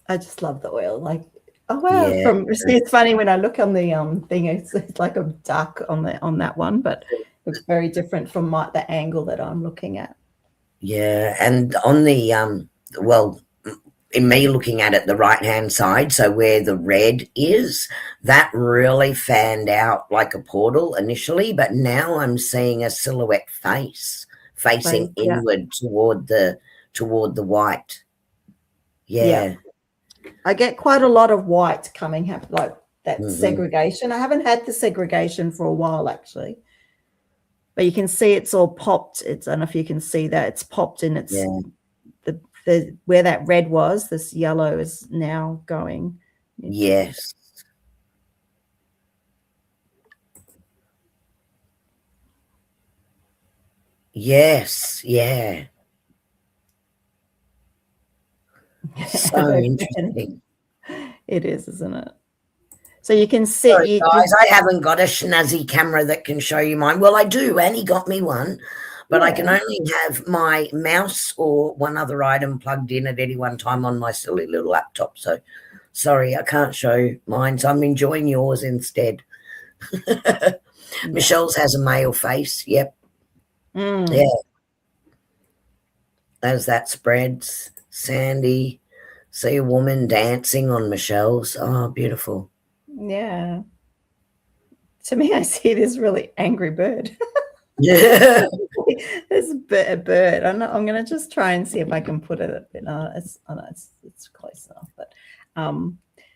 I just love the oil. Like, oh wow! Yeah. It's funny when I look on the thing. It's like a duck on that one, but it's very different from the angle that I'm looking at. Yeah, and on the in me looking at it, the right hand side, so where the red is, that really fanned out like a portal initially, but now I'm seeing a silhouette face facing inward toward the white. Yeah. I get quite a lot of white coming, like that segregation. I haven't had the segregation for a while, actually. But you can see it's all popped. I don't know if you can see that. It's popped in. It's where that red was, this yellow is now going. Yes. Yes, yeah. So interesting. It is, isn't it? So you can sit. Sorry, guys, I haven't got a snazzy camera that can show you mine. Well, I do. Annie got me one, but I can only have my mouse or one other item plugged in at any one time on my silly little laptop. So, sorry, I can't show mine. So I'm enjoying yours instead. Michelle's has a male face. Yep. Yeah. As that spreads, Sandy, see a woman dancing on Michelle's. Oh, beautiful. Yeah. To me, I see this really angry bird. Yeah. There's a bird. I'm going to just try and see if I can put it a bit. It's close enough. But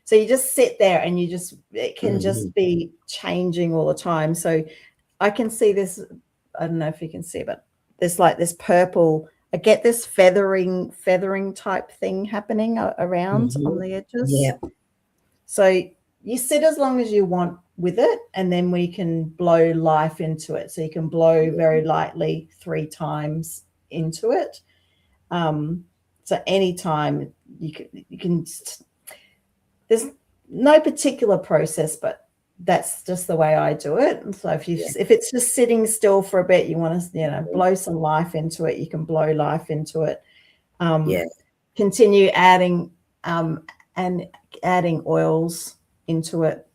so you just sit there and it can just be changing all the time. So I can see this. I don't know if you can see, but there's like this purple. I get this feathering type thing happening around on the edges. Yeah. So you sit as long as you want with it, and then we can blow life into it. So you can blow very lightly 3 times into it. So anytime you can. There's no particular process, but that's just the way I do it. And so if it's just sitting still for a bit, you want to blow some life into it. You can blow life into it. Continue adding adding oils into it.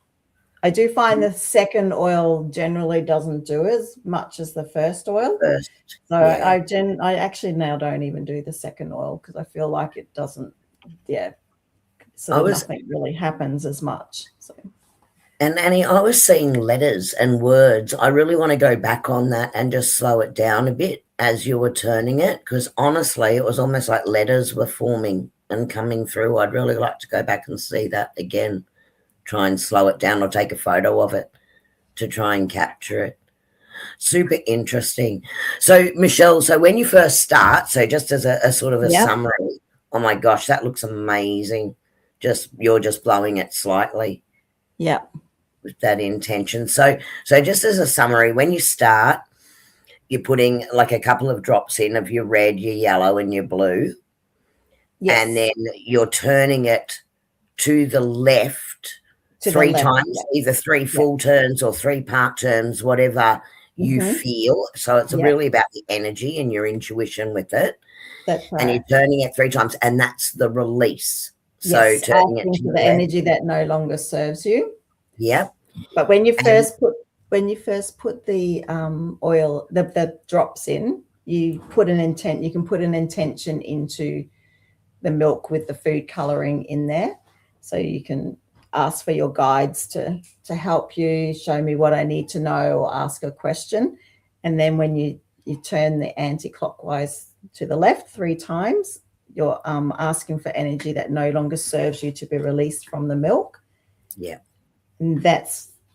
I do find the second oil generally doesn't do as much as the first oil. So I actually now don't even do the second oil because I feel like it doesn't. So nothing really happens as much. So. And Annie, I was seeing letters and words. I really want to go back on that and just slow it down a bit as you were turning it, because honestly, it was almost like letters were forming and coming through. I'd really like to go back and see that again, try and slow it down or take a photo of it to try and capture it. Super interesting. So, Michelle, so when you first start, so just as a sort of a summary, oh my gosh, that looks amazing. You're just blowing it slightly. Yeah. With that intention. So just as a summary, when you start, you're putting like a couple of drops in of your red, your yellow, and your blue. Yes. And then you're turning it to the left to 3 times, either 3 full turns or 3 part turns, whatever you feel. So it's really about the energy and your intuition with it. That's right. And you're turning it 3 times, and that's the release. So turning it to the energy that no longer serves you. Yep. But when you first put the oil, the drops in, you put an intent. You can put an intention into the milk with the food coloring in there, so you can ask for your guides to help you, show me what I need to know, or ask a question. And then when you turn the anti-clockwise to the left 3 times, you're asking for energy that no longer serves you to be released from the milk. Yeah. And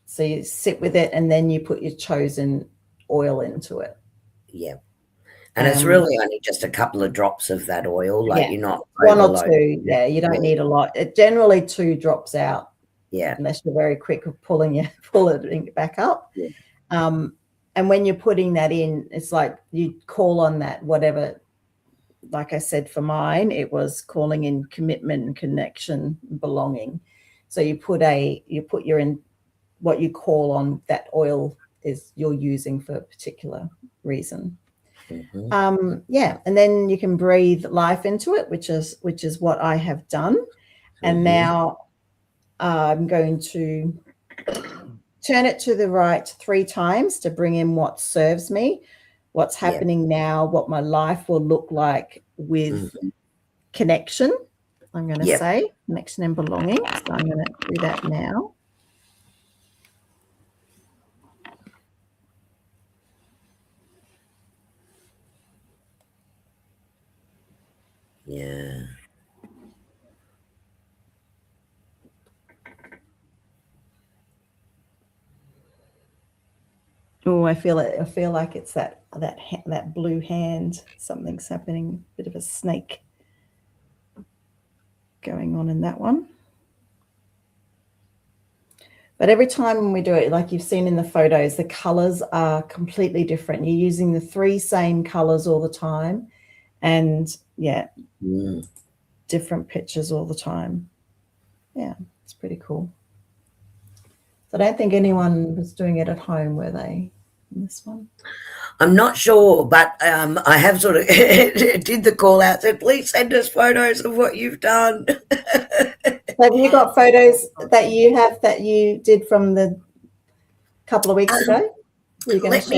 so you sit with it, and then you put your chosen oil into it. Yeah. And it's really only just a couple of drops of that oil. Like you're not 1 or 2. Yeah, you don't need a lot. It generally 2 drops out. Yeah. Unless you're very quick of pull it back up. Yeah. And when you're putting that in, it's like you call on that whatever. Like I said, for mine, it was calling in commitment and connection, belonging. So you put your in what you call on that oil is you're using for a particular reason. And then you can breathe life into it, which is what I have done. And now I'm going to turn it to the right 3 times to bring in what serves me, what's happening now, what my life will look like with connection. I'm going to say connection and belonging. So I'm going to do that now. Yeah. Oh, I feel it. I feel like it's that blue hand. Something's happening. A bit of a snake going on in that one. But every time when we do it, like you've seen in the photos, the colors are completely different. You're using the 3 same colors all the time, and different pictures all the time. Yeah, it's pretty cool. So I don't think anyone was doing it at home, were they, in this one? I'm not sure, but I have sort of did the call out, said, please send us photos of what you've done. Have you got photos that you did from the couple of weeks ago? Let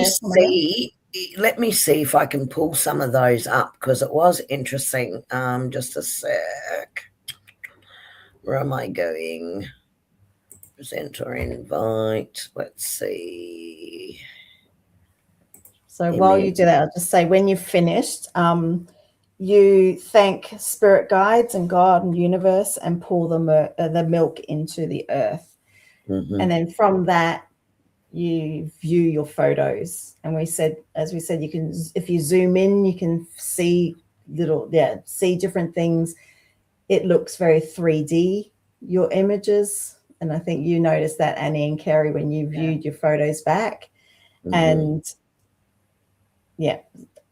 me see if I can pull some of those up, because it was interesting. Just a sec. Where am I going? Present or invite. Let's see. So while you do that, I'll just say when you've finished, you thank spirit guides and God and universe and pour the milk into the earth. And then from that, you view your photos. And as we said, you can, if you zoom in, you can see see different things. It looks very 3D, your images. And I think you noticed that, Annie and Kerrie, when you viewed your photos back. And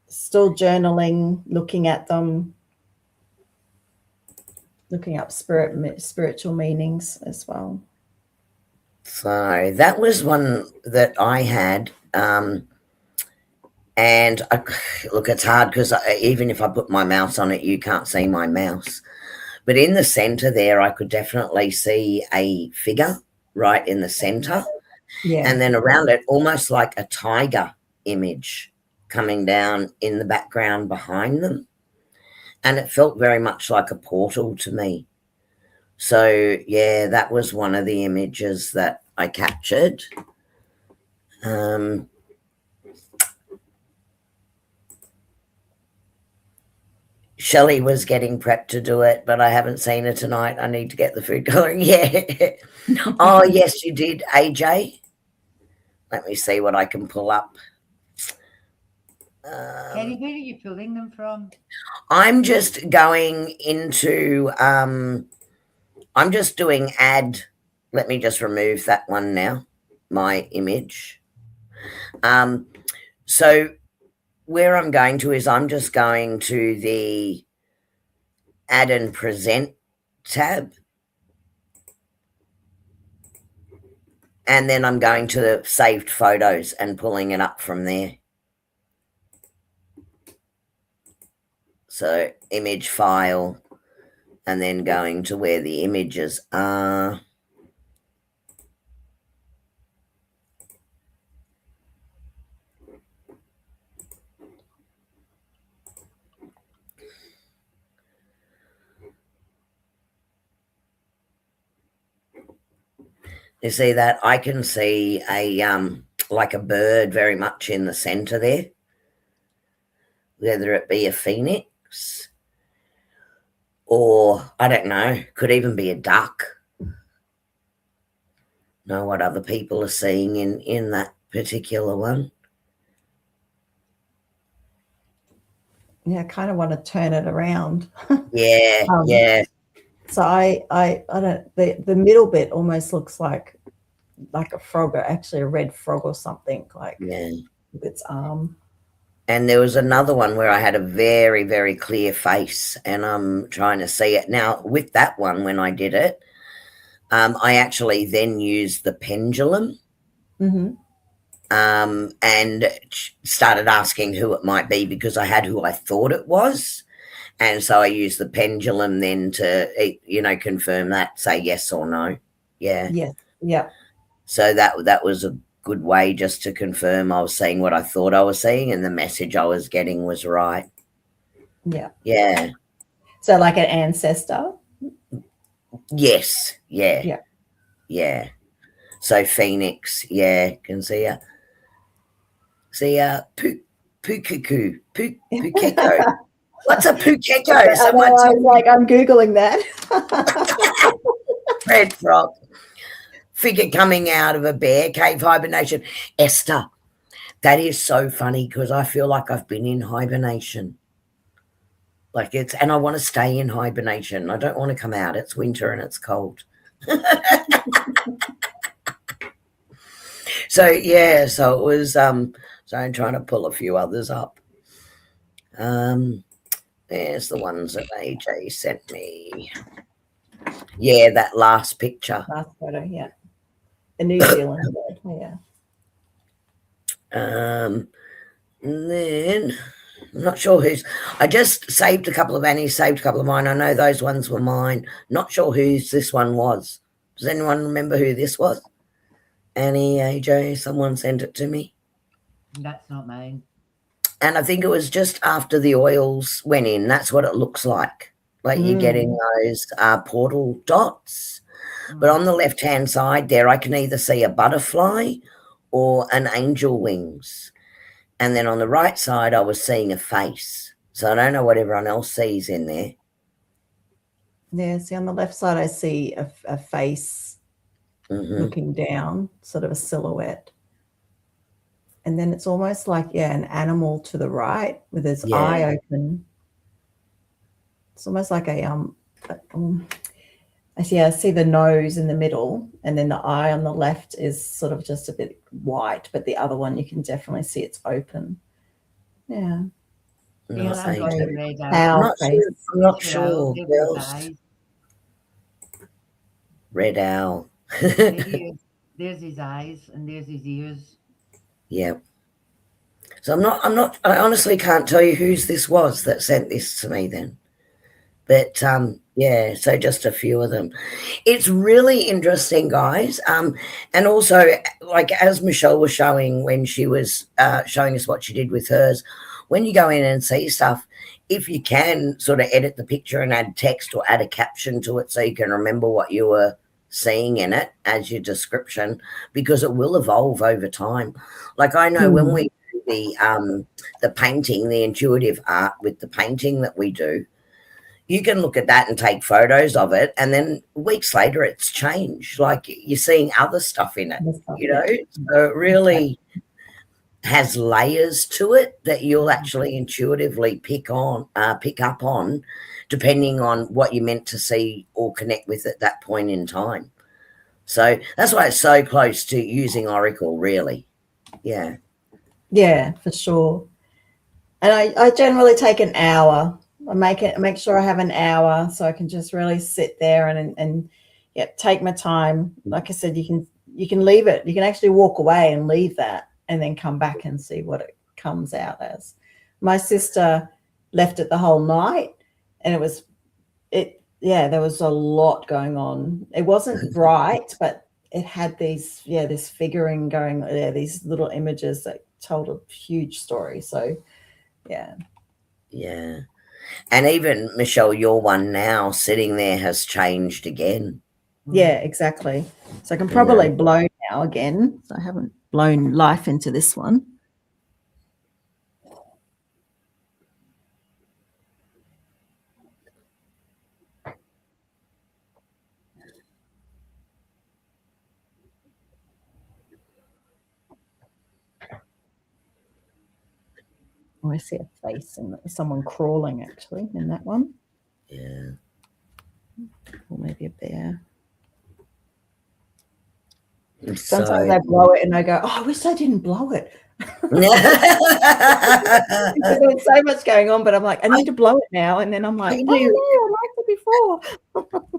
still journaling, looking at them, looking up spiritual meanings as well. So that was one that I had. And look, it's hard because even if I put my mouse on it, you can't see my mouse. But in the center there, I could definitely see a figure right in the center. Yeah. And then around it, almost like a tiger image coming down in the background behind them. And it felt very much like a portal to me. So, yeah, that was one of the images that I captured. Shelley was getting prepped to do it, but I haven't seen her tonight. I need to get the food coloring. Yeah. Oh, yes, you did, AJ. Let me see what I can pull up. Kerrie, where are you pulling them from? I'm just going into, I'm just doing add. Let me just remove that one now, my image. So where I'm going to is I'm just going to the add and present tab. And then I'm going to the saved photos and pulling it up from there. So image file, and then going to where the images are. You see that? I can see a like a bird very much in the center there, whether it be a phoenix or, I don't know, could even be a duck. Know what other people are seeing in that particular one. Yeah, I kind of want to turn it around. Yeah, yeah. So I don't, the middle bit almost looks like a frog, or actually a red frog or something, like with its arm. And there was another one where I had a very, very clear face, and I'm trying to see it. Now, with that one, when I did it, I actually then used the pendulum and started asking who it might be, because I had who I thought it was. And so I used the pendulum then to, confirm that, say yes or no. Yeah. Yeah. Yeah. So that was a good way just to confirm I was seeing what I thought I was seeing, and the message I was getting was right. Yeah. Yeah. So like an ancestor? Yes. Yeah. Yeah. Yeah. So phoenix, can see a pukeko. What's a pukeko? I'm Googling that. Red frog. Figure coming out of a bear cave hibernation. Esther, that is so funny, because I feel like I've been in hibernation. And I want to stay in hibernation. I don't want to come out. It's winter and it's cold. So yeah, so it was so I'm trying to pull a few others up. There's the ones that AJ sent me. Yeah, that last picture. Last photo, yeah. The New Zealand bird, yeah. And then I'm not sure who's. I just saved a couple of Annie's, saved a couple of mine. I know those ones were mine. Not sure whose this one was. Does anyone remember who this was? Annie, AJ, someone sent it to me. That's not mine. And I think it was just after the oils went in. That's what it looks like. Like you're getting those portal dots. But on the left-hand side there, I can either see a butterfly or an angel wings. And then on the right side, I was seeing a face. So I don't know what everyone else sees in there. Yeah, see on the left side, I see a face looking down, sort of a silhouette. And then it's almost like, yeah, an animal to the right with its eye open. It's almost like I see the nose in the middle, and then the eye on the left is sort of just a bit white, but the other one you can definitely see it's open. Yeah. No, I'm going to read out. I'm not sure. Red owl. There's his eyes and there's his ears. Yeah. So I honestly can't tell you whose this was that sent this to me then. But yeah, so just a few of them. It's really interesting, guys. And also, like as Michelle was showing when she was showing us what she did with hers, when you go in and see stuff, if you can sort of edit the picture and add text or add a caption to it so you can remember what you were seeing in it as your description, because it will evolve over time. Like I know when we do the painting, the intuitive art with the painting that we do, you can look at that and take photos of it, and then weeks later it's changed. Like you're seeing other stuff in it, you know. So it really has layers to it that you'll actually intuitively pick up on, depending on what you meant to see or connect with at that point in time. So that's why it's so close to using Oracle, really. Yeah. Yeah, for sure. And I generally take an hour. I make sure I have an hour so I can just really sit there and yeah, take my time. Like I said, you can leave it. You can actually walk away and leave that and then come back and see what it comes out as. My sister left it the whole night, and there was a lot going on. It wasn't bright, but it had this figuring going there, these little images that told a huge story. So yeah. Yeah. And even Michelle, your one now sitting there has changed again. Yeah, exactly. So I can probably blow now again. So I haven't blown life into this one. Oh, I see a face and someone crawling actually in that one. Yeah. Or maybe a bear. So Sometimes I blow it and I go, oh, I wish I didn't blow it. There's so much going on, but I'm like, I need to blow it now. And then I'm like, oh, yeah, I liked it before.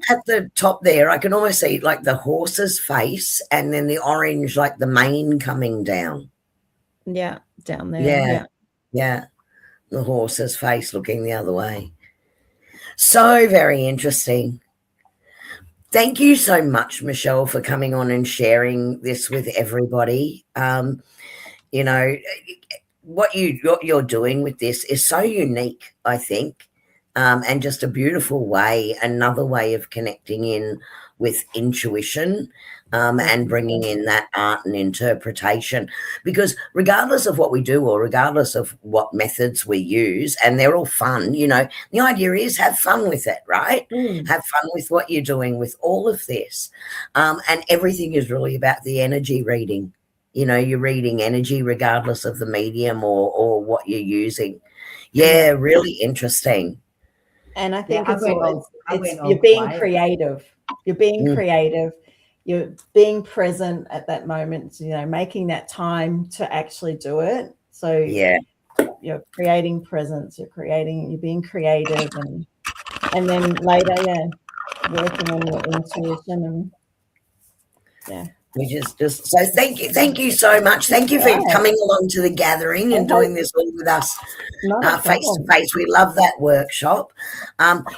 At the top there, I can almost see like the horse's face and then the orange, like the mane coming down. Yeah, down there. Yeah. The horse's face looking the other way. So very interesting. Thank you so much, Michelle, for coming on and sharing this with everybody. You know, what you're doing with this is so unique, I think, and just a beautiful way, another way of connecting in with intuition and bringing in that art and interpretation. Because regardless of what we do or regardless of what methods we use, and they're all fun, you know, the idea is have fun with it, right? Have fun with what you're doing with all of this. And everything is really about the energy reading. You know, you're reading energy regardless of the medium or what you're using. Yeah, really interesting. And I think you're being creative. You're being creative. you're being present at that moment, making that time to actually do it. So Yeah. you're creating presence, you're being creative, and then later, working on your intuition and Which is just so thank you so much. Thank you for coming along to the gathering and doing this all with us face to face. We love that workshop.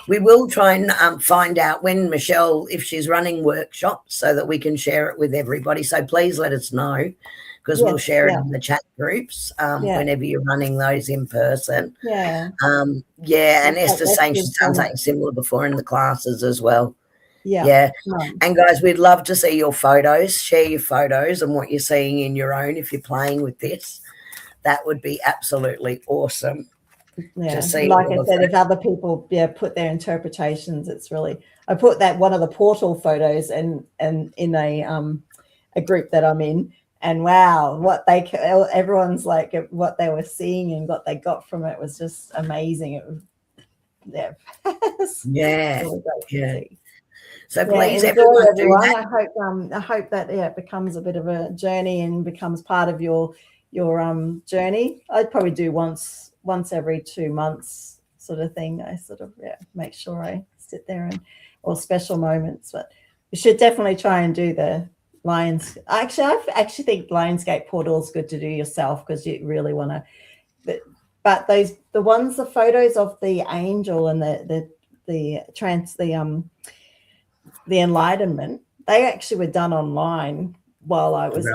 We will try and find out when Michelle, if she's running workshops, so that we can share it with everybody. So please let us know, because we'll share it in the chat groups whenever you're running those in person. And Esther's saying she's done something similar before in the classes as well. And guys, we'd love to see your photos. Share your photos and what you're seeing in your own if you're playing with this. That would be absolutely awesome. To see, like I said, if other people put their interpretations, it's really, I put that one of the portal photos and in a group that I'm in, and wow, everyone's like, what they were seeing and what they got from it was just amazing. It was really great to see. So please, everyone, do that. I hope that it becomes a bit of a journey and becomes part of your journey. I'd probably do once every 2 months sort of thing. I sort of make sure I sit there or special moments. But we should definitely try and do the Lions. Actually, I actually think Lionsgate Portal is good to do yourself, because you really want to. But the photos of the angel and the enlightenment, they actually were done online while I was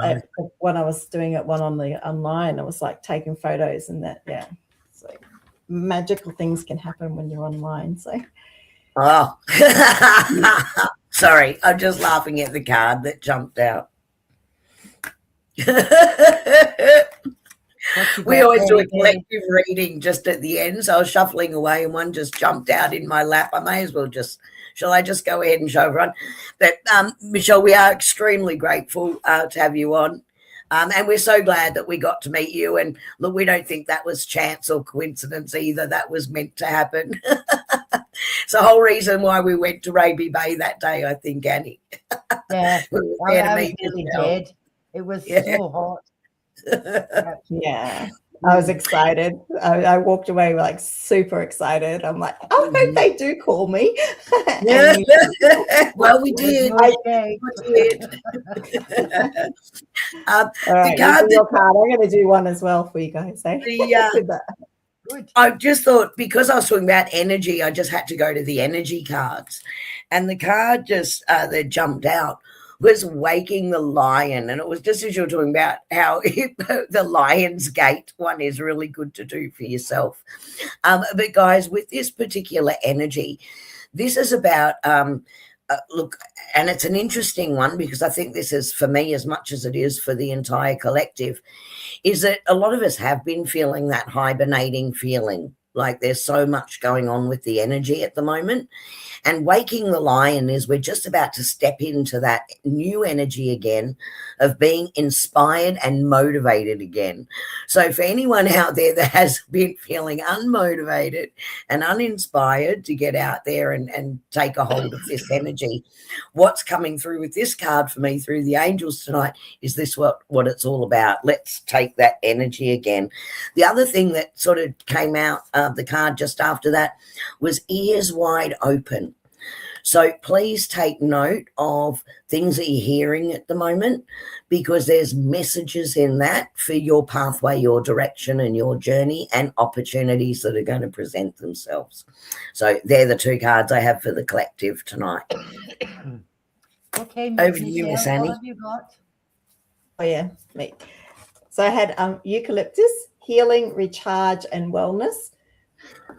when I was doing it online. I was like taking photos and that, so magical things can happen when you're online. So sorry, I'm just laughing at the card that jumped out. We always do a collective reading just at the end, so I was shuffling away and one just jumped out in my lap. I may as well shall I just go ahead and show everyone that, Michelle, we are extremely grateful to have you on, and we're so glad that we got to meet you. And look, we don't think that was chance or coincidence either. That was meant to happen. It's the whole reason why we went to Raby Bay that day, I think, Annie. Yeah, I was really dead. It was so hot. I was excited. I walked away like super excited. I'm like, I hope they do call me. Well, we did. All right, your card. I'm going to do one as well for you guys. I just thought, because I was talking about energy, I just had to go to the energy cards, and the card just that jumped out was Waking the Lion. And it was just as you were talking about how the Lion's Gate one is really good to do for yourself. But guys, with this particular energy, this is about, look, and it's an interesting one, because I think this is for me as much as it is for the entire collective, is that a lot of us have been feeling that hibernating feeling, like there's so much going on with the energy at the moment. And Waking the Lion is we're just about to step into that new energy again of being inspired and motivated again. So for anyone out there that has been feeling unmotivated and uninspired to get out there and take a hold of this energy, what's coming through with this card for me through the angels tonight is this what it's all about. Let's take that energy again. The other thing that sort of came out of the card just after that was ears wide open. So please take note of things that you're hearing at the moment, because there's messages in that for your pathway, your direction and your journey, and opportunities that are going to present themselves. So they're the two cards I have for the collective tonight. Okay, over to you, Miss Annie. What have you got? Oh yeah, me. So I had eucalyptus, healing, recharge, and wellness.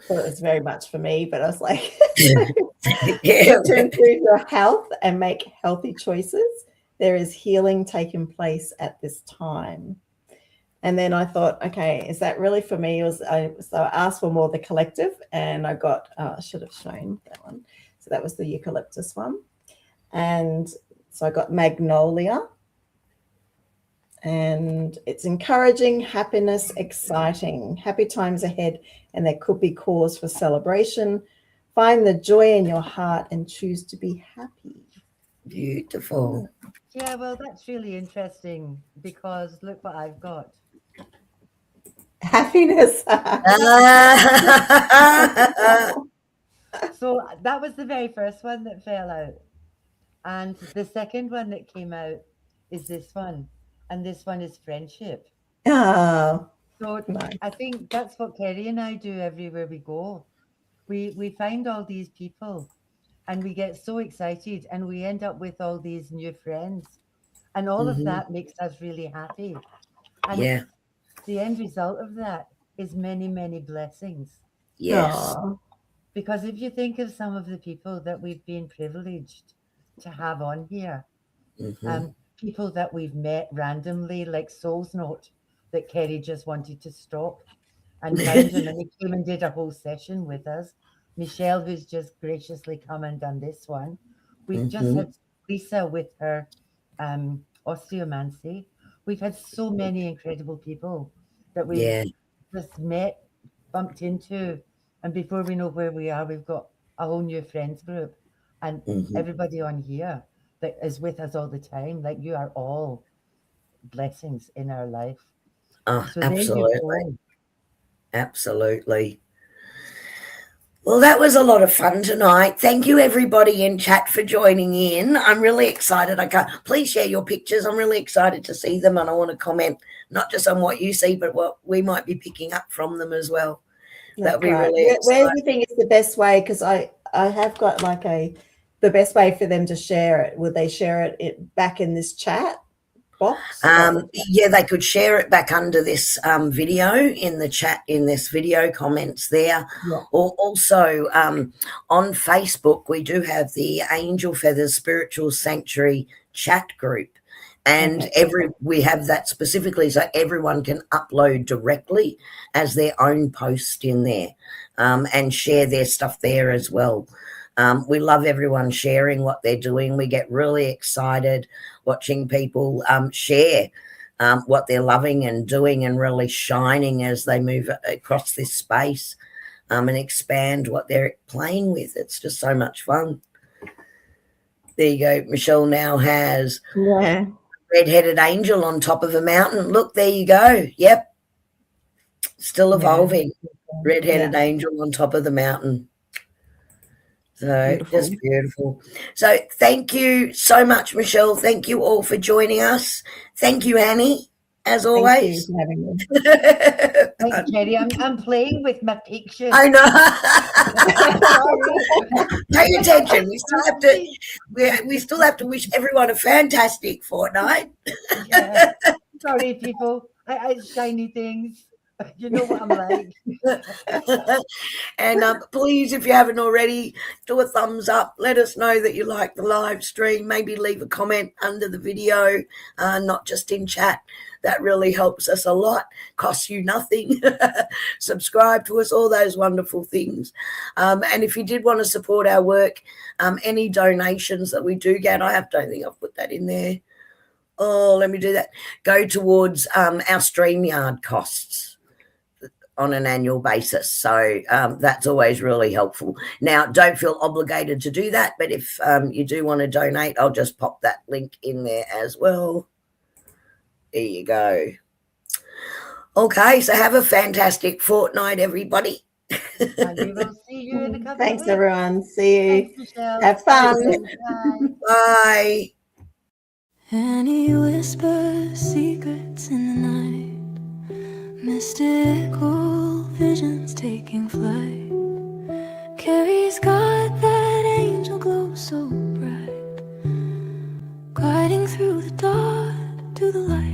So it was very much for me, but I was like, to improve your health and make healthy choices. There is healing taking place at this time. And then I thought, okay, is that really for me? So I asked for more of the collective, and I got, I should have shown that one. So that was the eucalyptus one. And so I got magnolia. And it's encouraging, happiness, exciting, happy times ahead, and there could be cause for celebration. Find the joy in your heart and choose to be happy. Beautiful. Yeah, well, that's really interesting because look what I've got. Happiness. So that was the very first one that fell out. And the second one that came out is this one. And this one is friendship. Oh, So nice. I think that's what Kerrie and I do everywhere we go. We find all these people and we get so excited and we end up with all these new friends. And all of that makes us really happy. And Yeah. the end result of that is many, many blessings. Yes. Oh, Because if you think of some of the people that we've been privileged to have on here, people that we've met randomly, like Soul's Note, that Kerrie just wanted to stop and found him, and he came and did a whole session with us. Michelle, who's just graciously come and done this one. We've just had Lisa with her osteomancy. We've had so many incredible people that we've Yeah. just met, bumped into, and before we know where we are, we've got a whole new friends group. And everybody on here that is with us all the time, like you are all blessings in our life. Oh, So there you absolutely. go. Absolutely. Well, that was a lot of fun tonight. Thank you, everybody in chat, for joining in. I'm really excited. Please share your pictures. I'm really excited to see them, and I want to comment not just on what you see, but what we might be picking up from them as well. That'd be really exciting. Where do you think is the best way? Because I have got like the best way for them to share it. Would they share it back in this chat box? Yeah, they could share it back under this video in the chat, in this video comments there. Yeah. Or also on Facebook, we do have the Angel Feathers Spiritual Sanctuary chat group. And we have that specifically so everyone can upload directly as their own post in there and share their stuff there as well. We love everyone sharing what they're doing. We get really excited watching people share what they're loving and doing and really shining as they move across this space and expand what they're playing with. It's just so much fun. There you go. Michelle now has red-headed angel on top of a mountain. Look, there you go. Yep. Still evolving. Red-headed angel on top of the mountain. So just beautiful. So thank you so much, Michelle. Thank you all for joining us. Thank you, Annie, as always. Thank you for having me. Thanks, Kerrie. I'm playing with my pictures. I know. Pay attention. We still have to wish everyone a fantastic fortnight. Yeah. Sorry, people. I shiny things. You know what I'm like. And please, if you haven't already, do a thumbs up. Let us know that you like the live stream. Maybe leave a comment under the video, not just in chat. That really helps us a lot. Costs you nothing. Subscribe to us, all those wonderful things. And if you did want to support our work, any donations that we do get, don't think I've put that in there. Oh, let me do that. Go towards our StreamYard costs on an annual basis. So that's always really helpful. Now, don't feel obligated to do that, but if you do want to donate, I'll just pop that link in there as well. There you go. Okay, so have a fantastic fortnight, everybody. And we will see you in a couple Thanks, of weeks. everyone. See you. Thanks, Michelle. Have fun. Bye. Bye. Annie whispers secrets in the night, mystical visions taking flight. Kerrie's got that angel glow so bright, gliding through the dark to the light.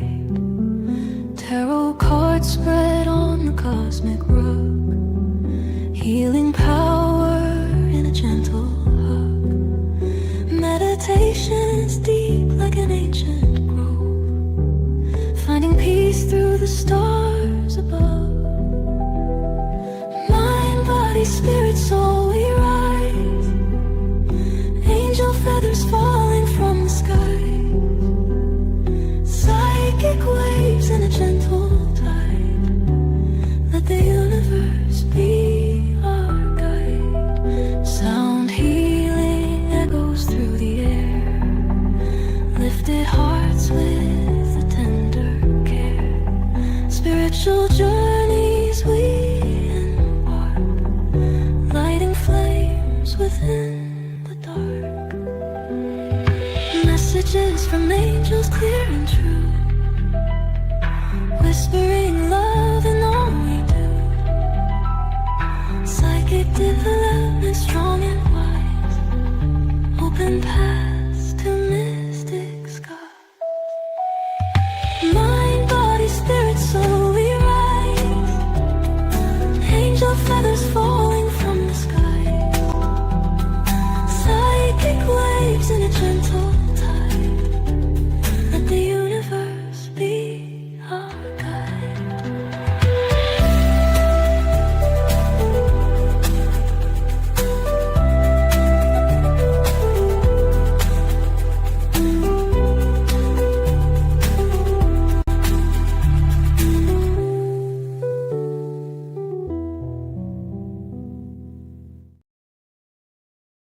Tarot cards spread on the cosmic rug, healing power in a gentle hug. Meditation's deep like an ancient grove, finding peace through the stars above. Mind, body, spirit, soul, we rise. Angel feathers falling from the sky, psychic waves in a gentle tide. Let the universe be our guide. Sound healing echoes through the air, Spiritual journeys we embark, lighting flames within the dark. Messages from angels clear and true, whispering love in all we do. Psychic development strong and wise, open path